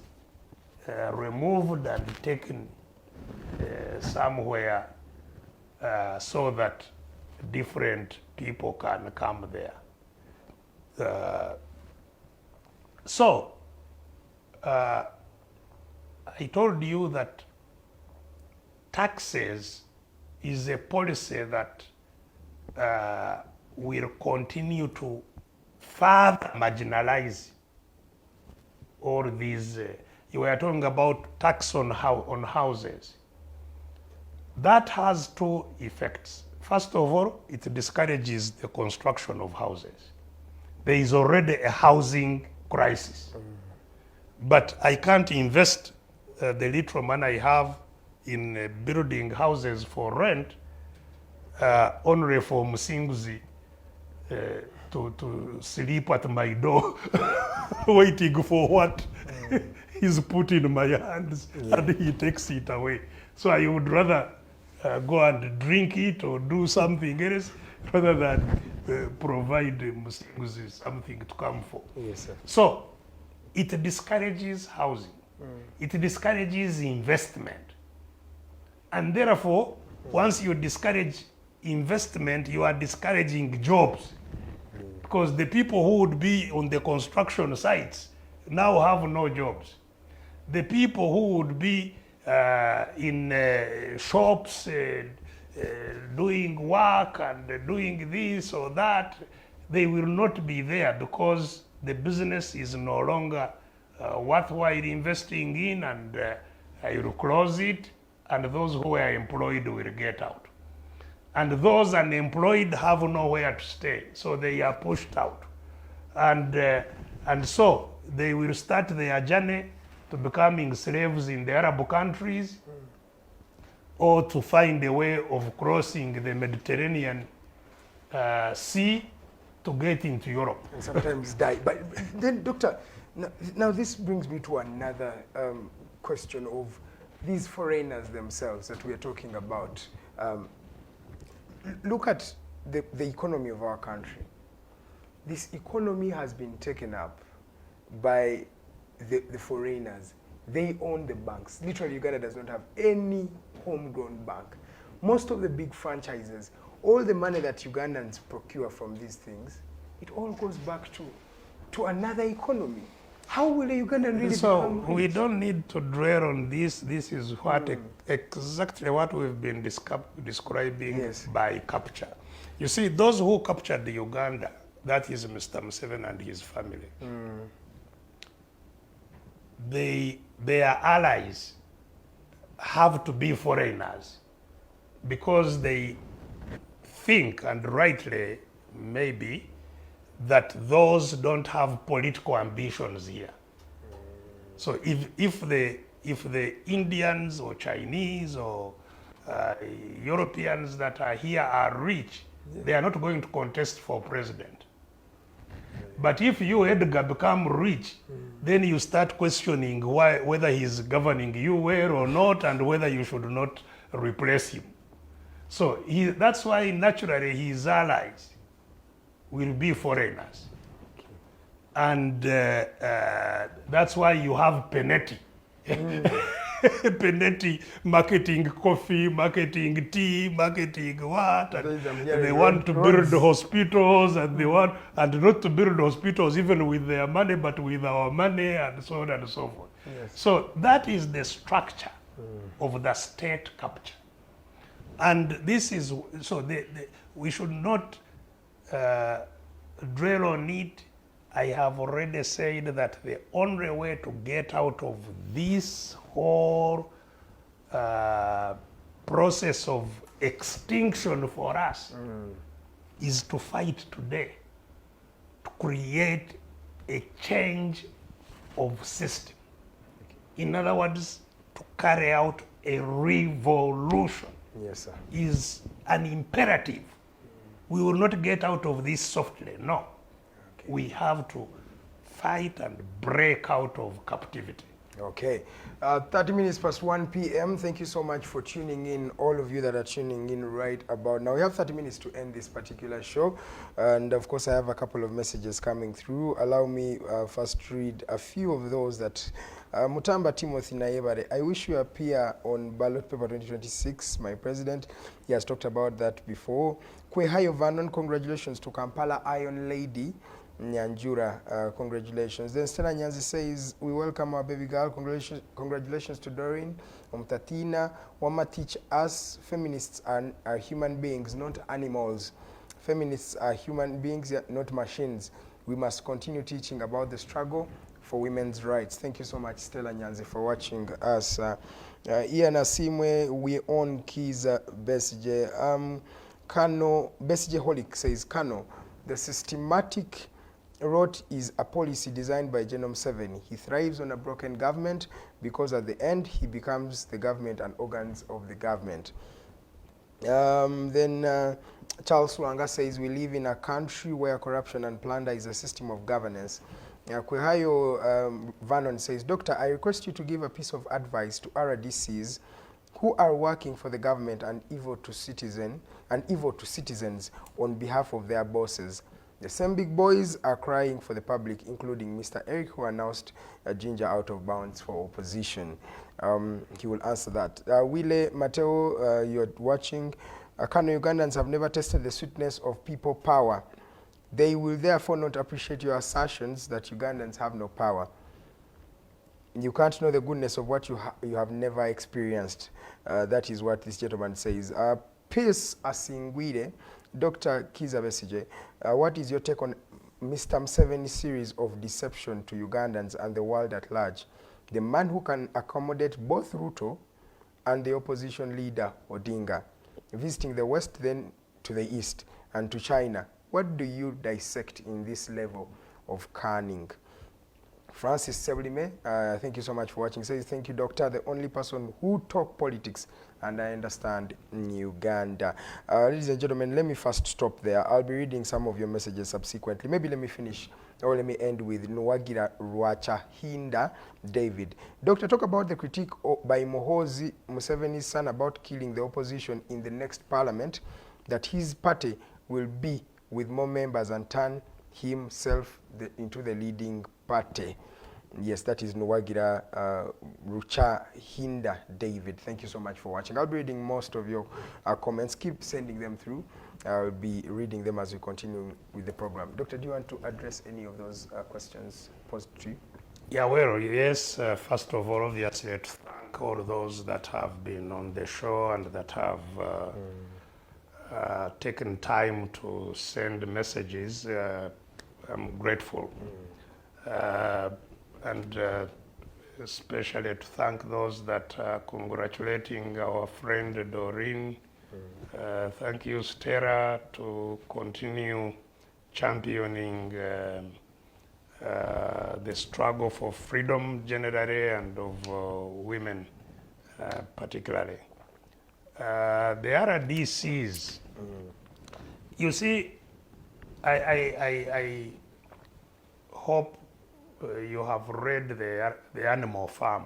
removed and taken somewhere so that different people can come there. I told you that taxes is a policy that will continue to further marginalize all these. You were talking about tax on houses. That has two effects. First of all, it discourages the construction of houses. There is already a housing crisis. But I can't invest the little money I have in building houses for rent only for Musinguzi to sleep at my door waiting for what he's put in my hands and he takes it away. So I would rather go and drink it or do something else rather than provide Musinguzi something to come for. Yes, sir. So it discourages housing. It discourages investment. And therefore, once you discourage investment, you are discouraging jobs. Because the people who would be on the construction sites now have no jobs. The people who would be in shops doing work and doing this or that, they will not be there because the business is no longer worthwhile investing in, and you will close it, and those who are employed will get out. And those unemployed have nowhere to stay, so they are pushed out. And so they will start their journey to becoming slaves in the Arab countries or to find a way of crossing the Mediterranean Sea to get into Europe. And sometimes die. But then, Doctor, now this brings me to another question of these foreigners themselves that we are talking about. Look at the economy of our country. This economy has been taken up by the foreigners. They own the banks. Literally, Uganda does not have any homegrown bank. Most of the big franchises, all the money that Ugandans procure from these things, it all goes back to another economy. How will a Ugandan really become rich? We don't need to dwell on this. This is what exactly what we've been describing by capture. You see, those who captured Uganda, that is Mr. Museveni and his family. Their allies have to be foreigners because they think, and rightly maybe, that those don't have political ambitions here. So if the Indians or Chinese or Europeans that are here are rich, they are not going to contest for president. But if you, Edgar, become rich, then you start questioning whether he's governing you well or not, and whether you should not replace him. So that's why naturally his allies will be foreigners. And that's why you have Penetti. Penetti marketing coffee, marketing tea, marketing what, and they want to build hospitals, and they want, and not to build hospitals even with their money, but with our money, and so on and so forth. Yes. So that is the structure of the state capture. And this is, so we should not dwell on it. I have already said that the only way to get out of this whole process of extinction for us is to fight today, to create a change of system. In other words, to carry out a revolution Yes, sir. is an imperative. We will not get out of this softly, no. Okay. We have to fight and break out of captivity. Okay. 30 minutes past 1 p.m. Thank you so much for tuning in, all of you that are tuning in right about now. We have 30 minutes to end this particular show. And of course, I have a couple of messages coming through. Allow me first to read a few of those that Mutamba Timothy Nayebare, I wish you appear on ballot paper 2026, my president. He has talked about that before. Kwehayo Vernon, congratulations to Kampala Iron Lady. Nyanjura, congratulations. Then Stella Nyanzi says, we welcome our baby girl. Congratulations to Doreen. Tatina, Wama teach us feminists are human beings, not animals. Feminists are human beings, not machines. We must continue teaching about the struggle for women's rights. Thank you so much, Stella Nyanzi, for watching us. Ian Asimwe, we own KIZZA Besigye. Kano, Besigye Holic says, Kano, the systematic rot is a policy designed by Genome 7. He thrives on a broken government because at the end he becomes the government and organs of the government. Then Charles Wanga says, we live in a country where corruption and plunder is a system of governance. Kwehayo Vernon says, Doctor, I request you to give a piece of advice to RDCs who are working for the government and evil to citizens on behalf of their bosses. The same big boys are crying for the public, including Mr. Eric, who announced a ginger out of bounds for opposition. He will answer that. Wile Mateo, you're watching. Kano-Ugandans have never tasted the sweetness of people power. They will therefore not appreciate your assertions that Ugandans have no power. You can't know the goodness of what you have never experienced. That is what this gentleman says. Peace Asingwide, Dr. KIZZA Besigye, what is your take on Mr. Museveni's series of deception to Ugandans and the world at large? The man who can accommodate both Ruto and the opposition leader Odinga, visiting the West then to the East and to China. What do you dissect in this level of cunning? Francis Sebulime, thank you so much for watching. Says, thank you, Doctor. The only person who talk politics, and I understand in Uganda. Ladies and gentlemen, let me first stop there. I'll be reading some of your messages subsequently. Maybe let me finish, or let me end with Nwagira Rwacha Hinda David. Doctor, talk about the critique by Muhoozi Museveni's son about killing the opposition in the next parliament, that his party will be with more members and turn himself into the leading party. Yes, that is Nwagira Rucha Hinda David. Thank you so much for watching. I'll be reading most of your comments. Keep sending them through. I'll be reading them as we continue with the program. Doctor, do you want to address any of those questions posed to you? Yeah, well, yes. First of all, obviously, to thank all those that have been on the show and that have taken time to send messages. I'm grateful. And especially to thank those that are congratulating our friend Doreen. Thank you, Stella, to continue championing the struggle for freedom generally and of women particularly. The RDCs, you see, I hope you have read the Animal Farm.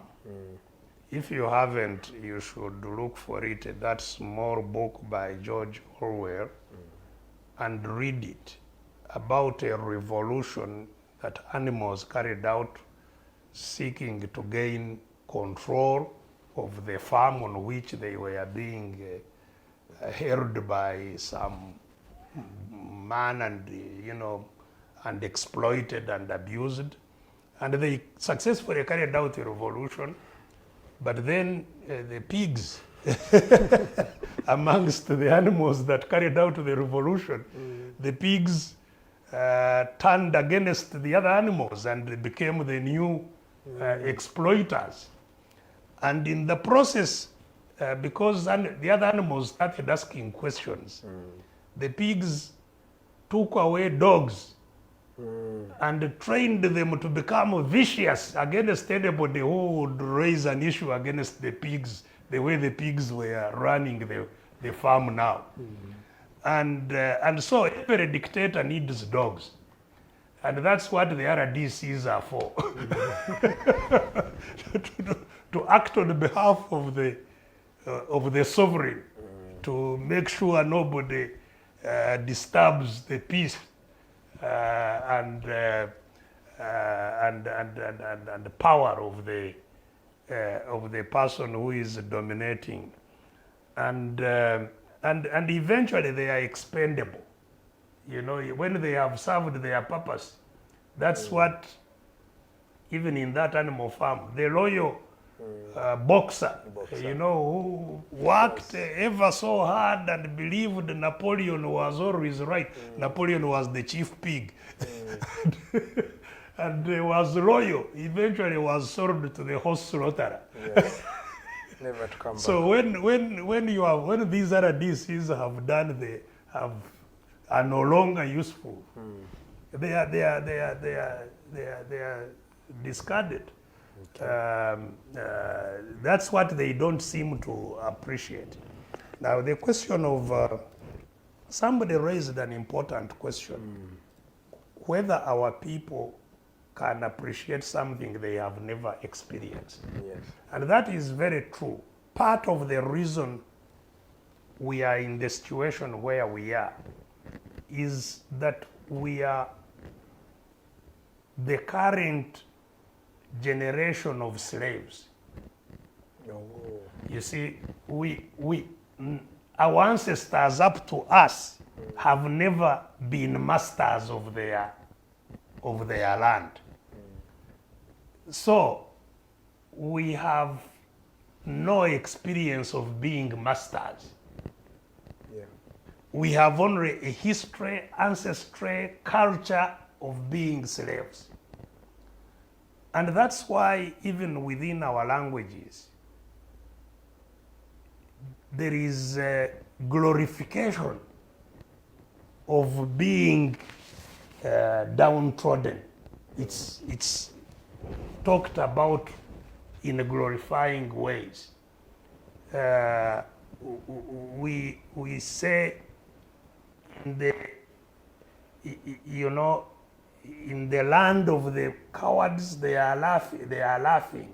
If you haven't, you should look for it. That small book by George Orwell, and read it, about a revolution that animals carried out seeking to gain control of the farm on which they were being held by some man and exploited and abused. And they successfully carried out a revolution, but then the pigs, amongst the animals that carried out the revolution, the pigs turned against the other animals and they became the new exploiters. And in the process, because the other animals started asking questions, the pigs took away dogs and trained them to become vicious against anybody who would raise an issue against the pigs the way the pigs were running the farm now. And so every dictator needs dogs. And that's what the RDCs are for. to act on behalf of the sovereign, to make sure nobody disturbs the peace and the power of the person who is dominating, and eventually they are expendable. You know, when they have served their purpose, that's what, even in that animal farm, the loyal boxer, you know, who worked ever so hard and believed Napoleon was always right. Napoleon was the chief pig. And was loyal, eventually was sold to the horse slaughterer. Yes. Never to come back. So when these other DCs have done, are no longer useful, they are discarded. Okay. That's what they don't seem to appreciate. Now the question of somebody raised an important question, whether our people can appreciate something they have never experienced. Yes. And that is very true. Part of the reason we are in the situation where we are is that we are the current generation of slaves. Oh. You see, our ancestors up to us have never been masters of their land. So we have no experience of being masters. Yeah. We have only a history, ancestry, culture of being slaves. And that's why even within our languages, there is a glorification of being downtrodden. It's talked about in glorifying ways. We say in the land of the cowards they are laughing.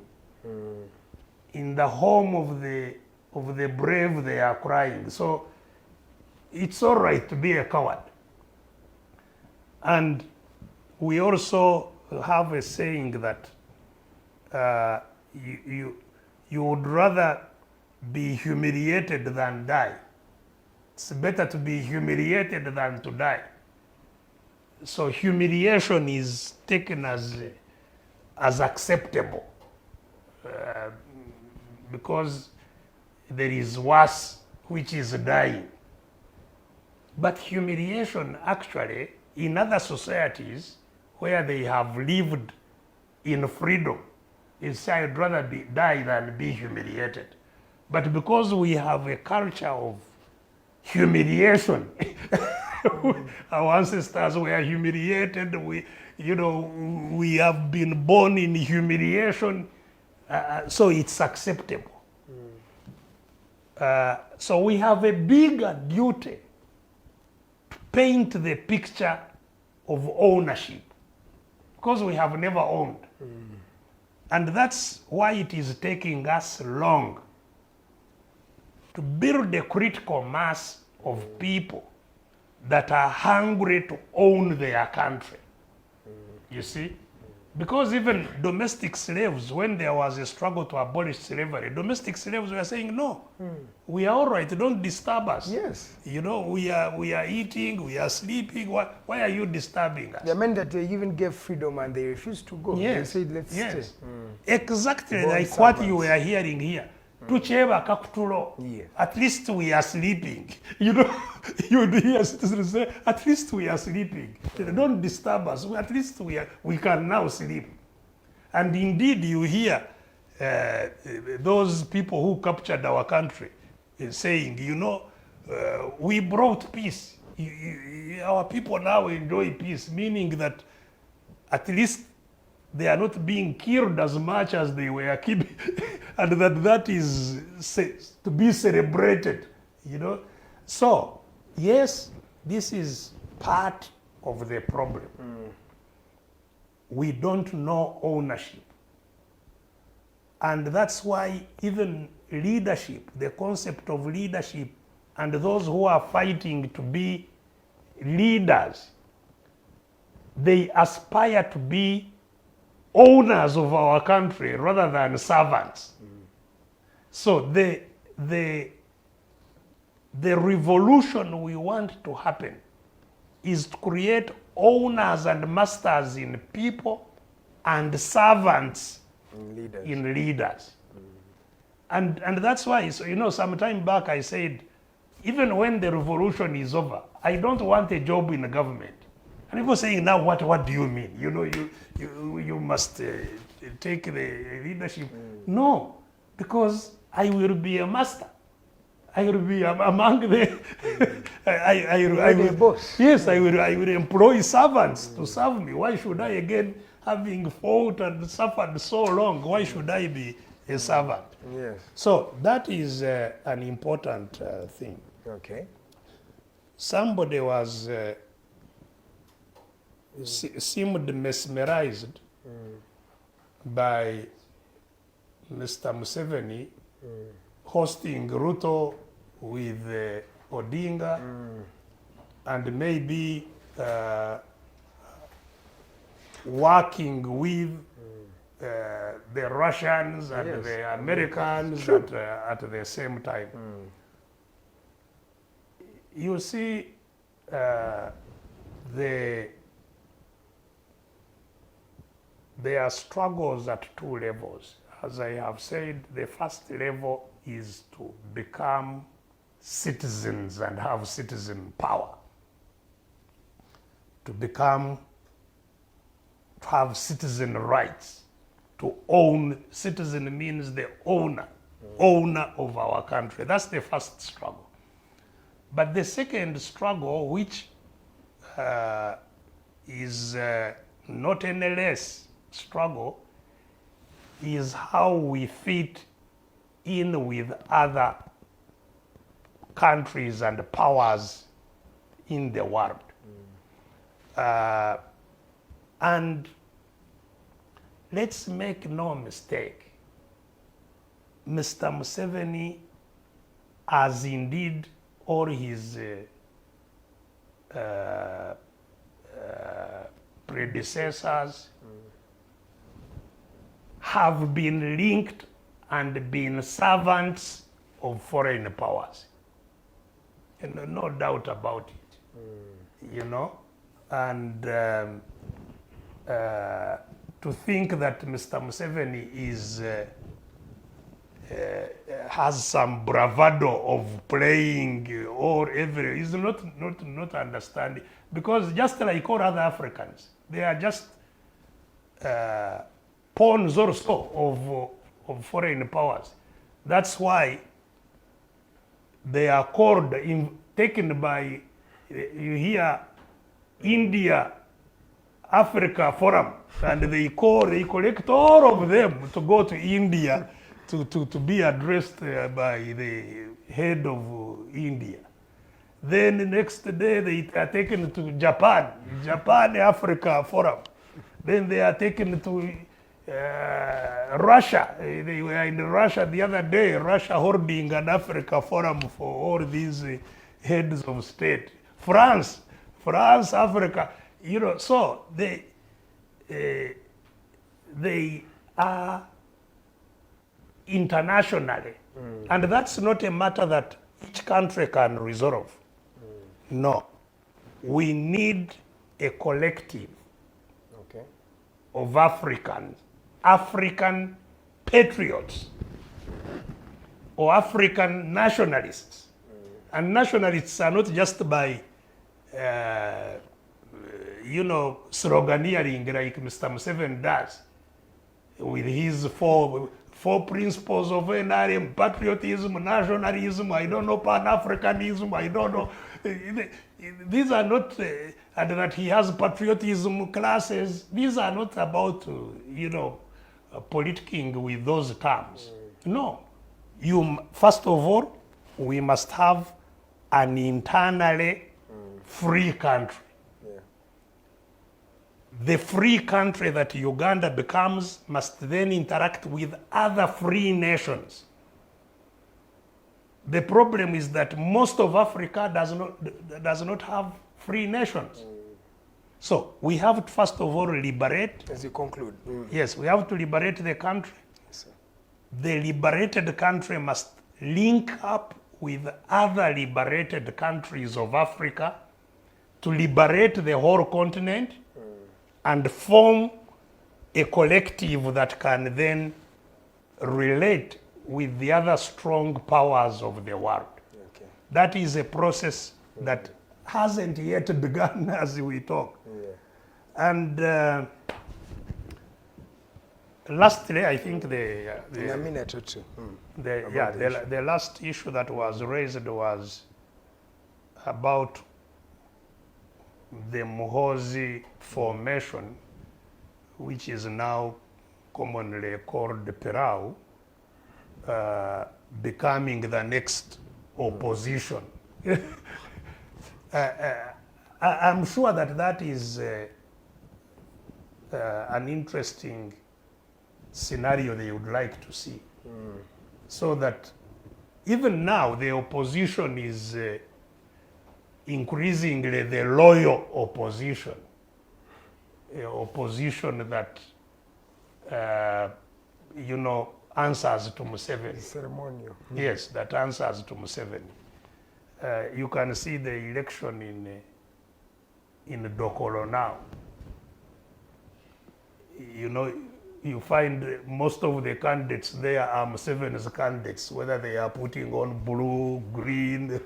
In the home of the brave they are crying. So it's all right to be a coward. And we also have a saying that you would rather be humiliated than die. It's better to be humiliated than to die. So humiliation is taken as acceptable because there is worse, which is dying. But humiliation actually, in other societies where they have lived in freedom, is I'd rather die than be humiliated. But because we have a culture of humiliation, our ancestors were humiliated, we have been born in humiliation, so it's acceptable. So we have a bigger duty to paint the picture of ownership, because we have never owned. And that's why it is taking us long to build a critical mass of people that are hungry to own their country. You see? Because even domestic slaves, when there was a struggle to abolish slavery, domestic slaves were saying, no, we are all right, don't disturb us. Yes. You know, we are eating, we are sleeping, why are you disturbing us? They meant that they even gave freedom and they refused to go. Yes. They said, let's stay. Exactly Born like servants. what you were hearing here. Tucheba kakutulo. Yes. At least we are sleeping. You know, you would hear citizens say, at least we are sleeping. Don't disturb us. At least we can now sleep. And indeed you hear those people who captured our country saying, we brought peace. Our people now enjoy peace, meaning that at least they are not being killed as much as they were keeping, and that is to be celebrated, you know. So, yes, this is part of the problem. We don't know ownership. And that's why even leadership, the concept of leadership, and those who are fighting to be leaders, they aspire to be owners of our country rather than servants. So the revolution we want to happen is to create owners and masters in people and servants in leaders. And that's why, so, you know, some time back I said, even when the revolution is over, I don't want a job in the government. And people saying, now what do you mean? You know, you must take the leadership. No, because I will be a master. I will be among the, I will be a boss. Yes, I will employ servants to serve me. Why should I again, having fought and suffered so long, why should I be a servant? Yes. So that is an important thing. Okay. Somebody was seemed mesmerized by Mr. Museveni hosting Ruto with Odinga and maybe working with the Russians and the Americans at the same time. You see, there are struggles at two levels. As I have said, the first level is to become citizens and have citizen power. To have citizen rights. To own, citizen means the owner of our country. That's the first struggle. But the second struggle, which is not any less struggle, is how we fit in with other countries and powers in the world. And let's make no mistake, Mr. Museveni, as indeed all his predecessors, have been linked and been servants of foreign powers. And no doubt about it, you know. And to think that Mr. Museveni is has some bravado of playing or every is not understanding, because just like all other Africans, they are just pawns also of foreign powers. That's why they are called, taken by, you hear, India Africa Forum, and they collect all of them to go to India to be addressed by the head of India. Then the next day they are taken to Japan Africa Forum. Then they are taken to Russia. They were in Russia the other day, Russia holding an Africa Forum for all these heads of state. France, Africa, you know, so they are internationally. And that's not a matter that each country can resolve. No. We need a collective of African patriots or African nationalists. And nationalists are not just by, sloganeering like Mr. Museveni does with his 4 principles of NRM, patriotism, nationalism, I don't know, Pan-Africanism, I don't know. These are not, and that he has patriotism classes. These are not about, politicking with those terms. No. First of all, we must have an internally free country. Yeah. The free country that Uganda becomes must then interact with other free nations. The problem is that most of Africa does not have free nations. So we have to first of all liberate. As you conclude. Yes, we have to liberate the country. Yes, sir. The liberated country must link up with other liberated countries of Africa to liberate the whole continent and form a collective that can then relate with the other strong powers of the world. Okay. That is a process that hasn't yet begun as we talk. Yeah. And lastly, I think in a minute or two. the last issue that was raised was about the Muhoozi formation, which is now commonly called Pirau, becoming the next opposition. I'm sure that is an interesting scenario they would like to see. So that even now the opposition is increasingly the loyal opposition, opposition that answers to Museveni. Ceremonial. Yes, that answers to Museveni. You can see the election in Dokolo now. You find most of the candidates there are Museveni's candidates, whether they are putting on blue, green,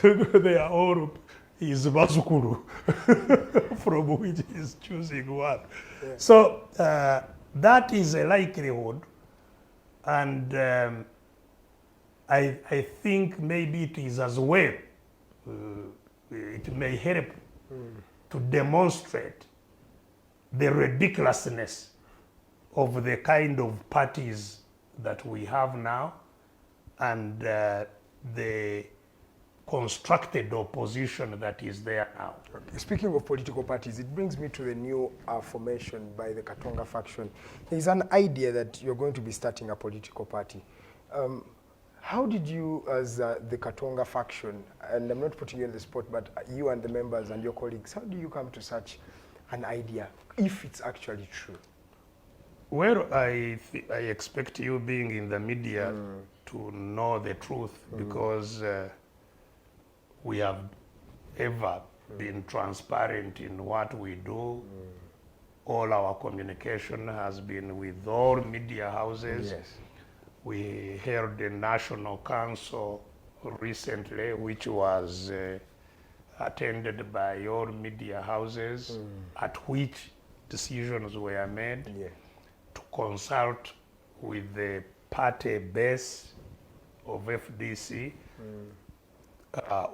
they are all his Bazukuru, from which he is choosing one. Yeah. So that is a likelihood, and I think maybe it is as well, it may help to demonstrate the ridiculousness of the kind of parties that we have now and the constructed opposition that is there now. Okay. Speaking of political parties, it brings me to the new formation by the Katonga faction. There is an idea that you're going to be starting a political party. How did you, as the Katonga faction, and I'm not putting you on the spot, but you and the members and your colleagues, how do you come to such an idea, if it's actually true? Well, I expect you being in the media to know the truth, because we have ever been transparent in what we do. All our communication has been with all media houses. Yes. We held a national council recently, which was attended by all media houses, at which decisions were made to consult with the party base of FDC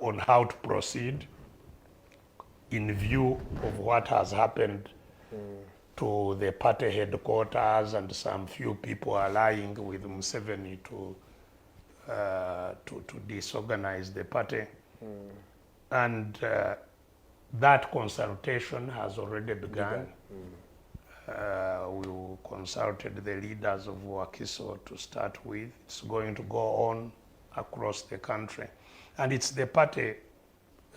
on how to proceed in view of what has happened to the party headquarters and some few people allying with Museveni to disorganize the party. And that consultation has already begun. We consulted the leaders of Wakiso to start with. It's going to go on across the country. And it's the party,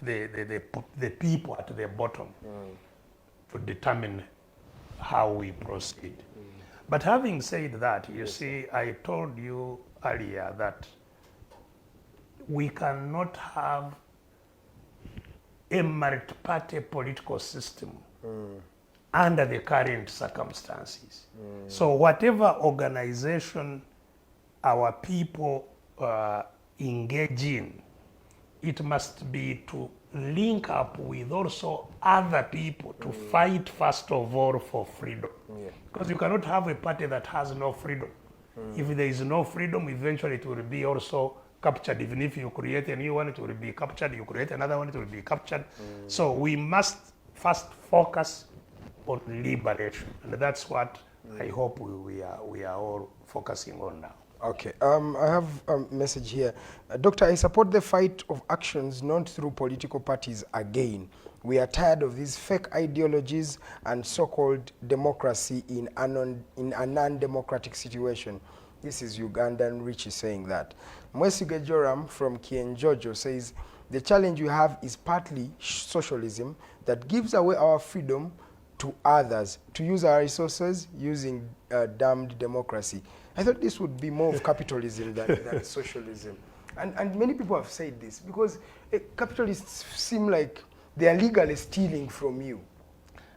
the people at the bottom to determine how we proceed. But having said that, you see, I told you earlier that we cannot have a multi-party political system under the current circumstances. So whatever organization our people engage in it must be to link up with also other people to fight first of all for freedom. Because you cannot have a party that has no freedom. If there is no freedom, eventually it will be also captured. Even if you create a new one, it will be captured. You create another one, it will be captured. So we must first focus on liberation. And that's what I hope we are all focusing on now. Okay, I have a message here. Doctor, I support the fight of actions not through political parties again. We are tired of these fake ideologies and so-called democracy in a non-democratic situation. This is Ugandan Richie saying that. Besigye Joram from Kienjojo says, the challenge we have is partly socialism that gives away our freedom to others to use our resources using damned democracy. I thought this would be more of capitalism than socialism. And many people have said this because capitalists seem like they are legally stealing from you.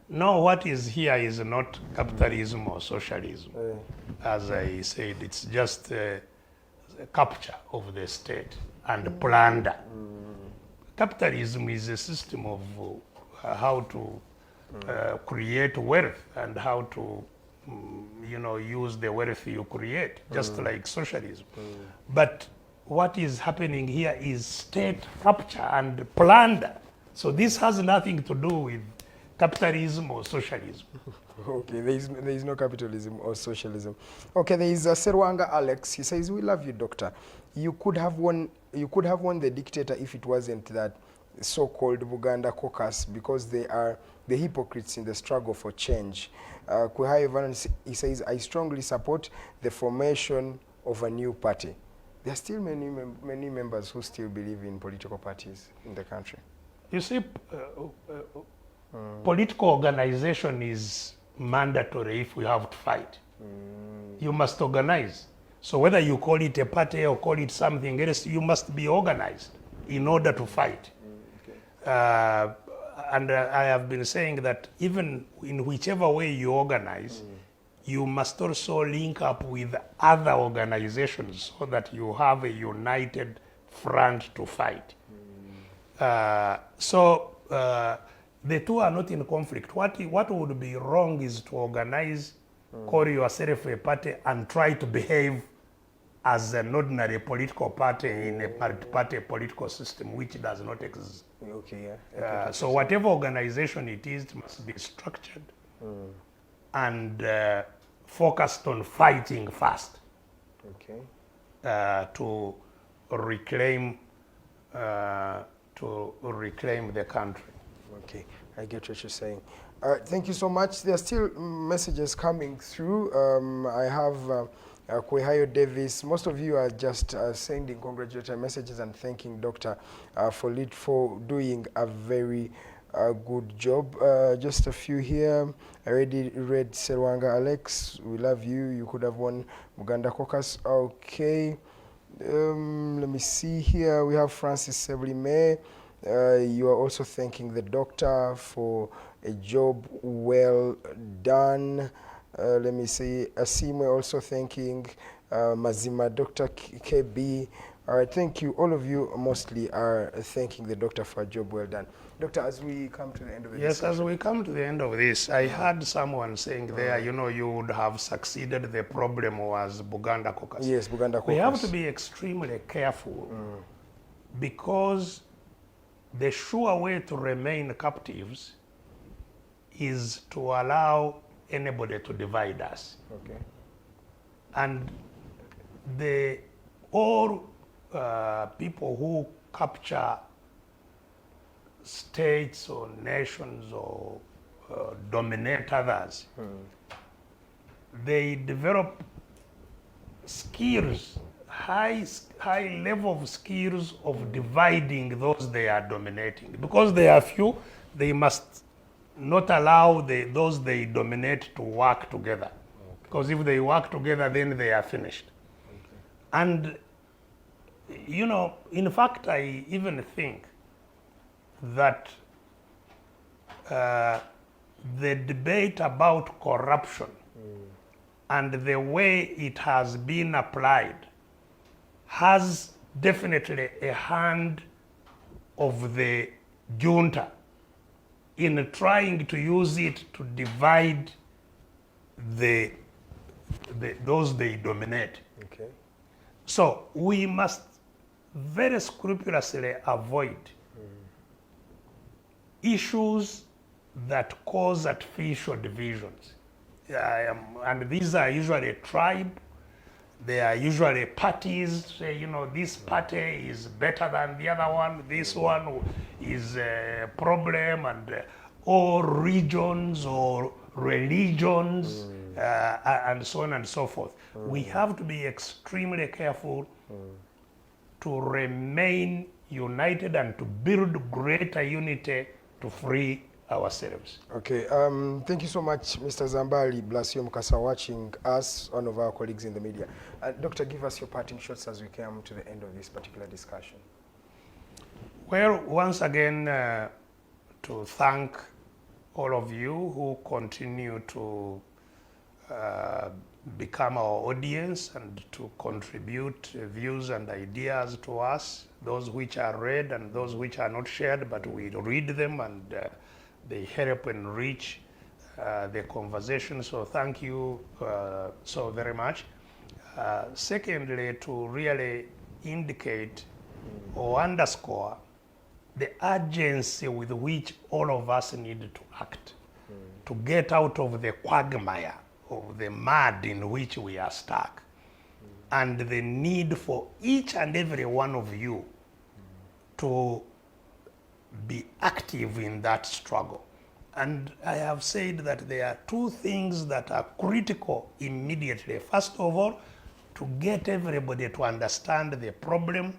No, what is here is not capitalism or socialism. As I said, it's just a capture of the state and plunder. Capitalism is a system of how to create wealth and how to use the wealth you create, just like socialism. But what is happening here is state capture and plunder. So this has nothing to do with capitalism or socialism. Okay, there is no capitalism or socialism. Okay, there is Serwanga Alex. He says, "We love you, Doctor. You could have won the dictator if it wasn't that so-called Buganda caucus, because they are the hypocrites in the struggle for change." KAIJA, he says, "I strongly support the formation of a new party." There are still many members who still believe in political parties in the country. You see, political organization is mandatory if we have to fight. You must organize. So whether you call it a party or call it something else, you must be organized in order to fight. And I have been saying that even in whichever way you organize, you must also link up with other organizations so that you have a united front to fight. The two are not in conflict. What would be wrong is to organize, call yourself a party, and try to behave as an ordinary political party in a multi-party political system, which does not exist. Okay, yeah. So whatever organization it is, it must be structured and focused on fighting first. Okay. To reclaim the country. Okay, I get what you're saying. Thank you so much. There are still messages coming through. I have Kwehayo Davis. Most of you are just sending congratulatory messages and thanking Dr. for doing a very good job. Just a few here. I already read Serwanga Alex. We love you. You could have won Buganda caucus. Okay. Let me see here. We have Francis Seblime. You are also thanking the doctor for a job well done. Let me see. Asimwe also thanking Mazima, Dr. KB. All right, thank you. All of you mostly are thanking the doctor for a job well done. Doctor, as we come to the end of this. Yes, as we come to the end of this, I heard someone saying there, you would have succeeded. The problem was Buganda caucus. Yes, Buganda caucus. We have to be extremely careful because the sure way to remain captives is to allow anybody to divide us. Okay. And all people who capture states or nations or dominate others, they develop skills, high level of skills of dividing those they are dominating. Because they are few, they must not allow those they dominate to work together. Okay. Because if they work together, then they are finished. Okay. And, in fact, I even think that the debate about corruption and the way it has been applied has definitely a hand of the junta in trying to use it to divide those they dominate. Okay. So we must very scrupulously avoid issues that cause artificial divisions. And these are usually a tribe. They are usually parties. Say, you know, this party is better than the other one. This one is a problem, and or regions or religions, and so on and so forth. We have to be extremely careful to remain united and to build greater unity to free ourselves. Okay, thank you so much, Mr. Zambali Blasio Mukasa, watching us, one of our colleagues in the media. Doctor, give us your parting shots as we come to the end of this particular discussion. Well, once again, to thank all of you who continue to become our audience and to contribute views and ideas to us, those which are read and those which are not shared, but we read them and they help enrich the conversation. So thank you so very much. Secondly, to really indicate or underscore the urgency with which all of us need to act to get out of the quagmire of the mud in which we are stuck, and the need for each and every one of you to be active in that struggle. And I have said that there are two things that are critical immediately. First of all, to get everybody to understand the problem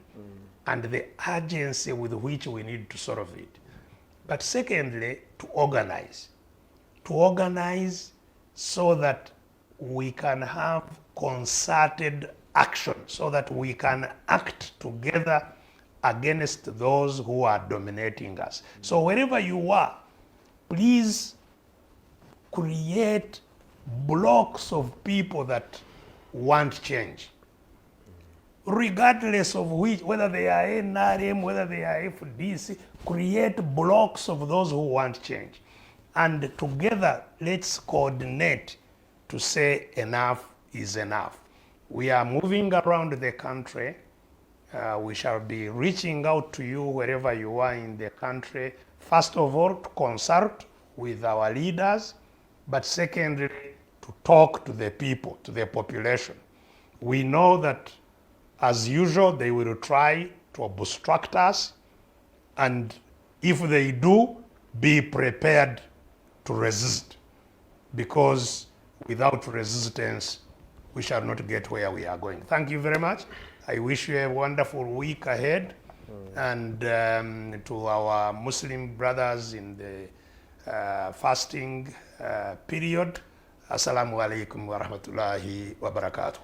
and the urgency with which we need to solve it. But secondly, to organize so that we can have concerted action, so that we can act together against those who are dominating us. So wherever you are, please create blocks of people that want change, regardless of which, whether they are NRM, whether they are FDC, create blocks of those who want change. And together, let's coordinate to say enough is enough. We are moving around the country. We shall be reaching out to you wherever you are in the country. First of all, to consult with our leaders, but secondly, to talk to the people, to the population. We know that, as usual, they will try to obstruct us, and if they do, be prepared to resist, because without resistance, we shall not get where we are going. Thank you very much. I wish you a wonderful week ahead. And to our Muslim brothers in the fasting period, Assalamu alaikum wa rahmatullahi wa barakatuh.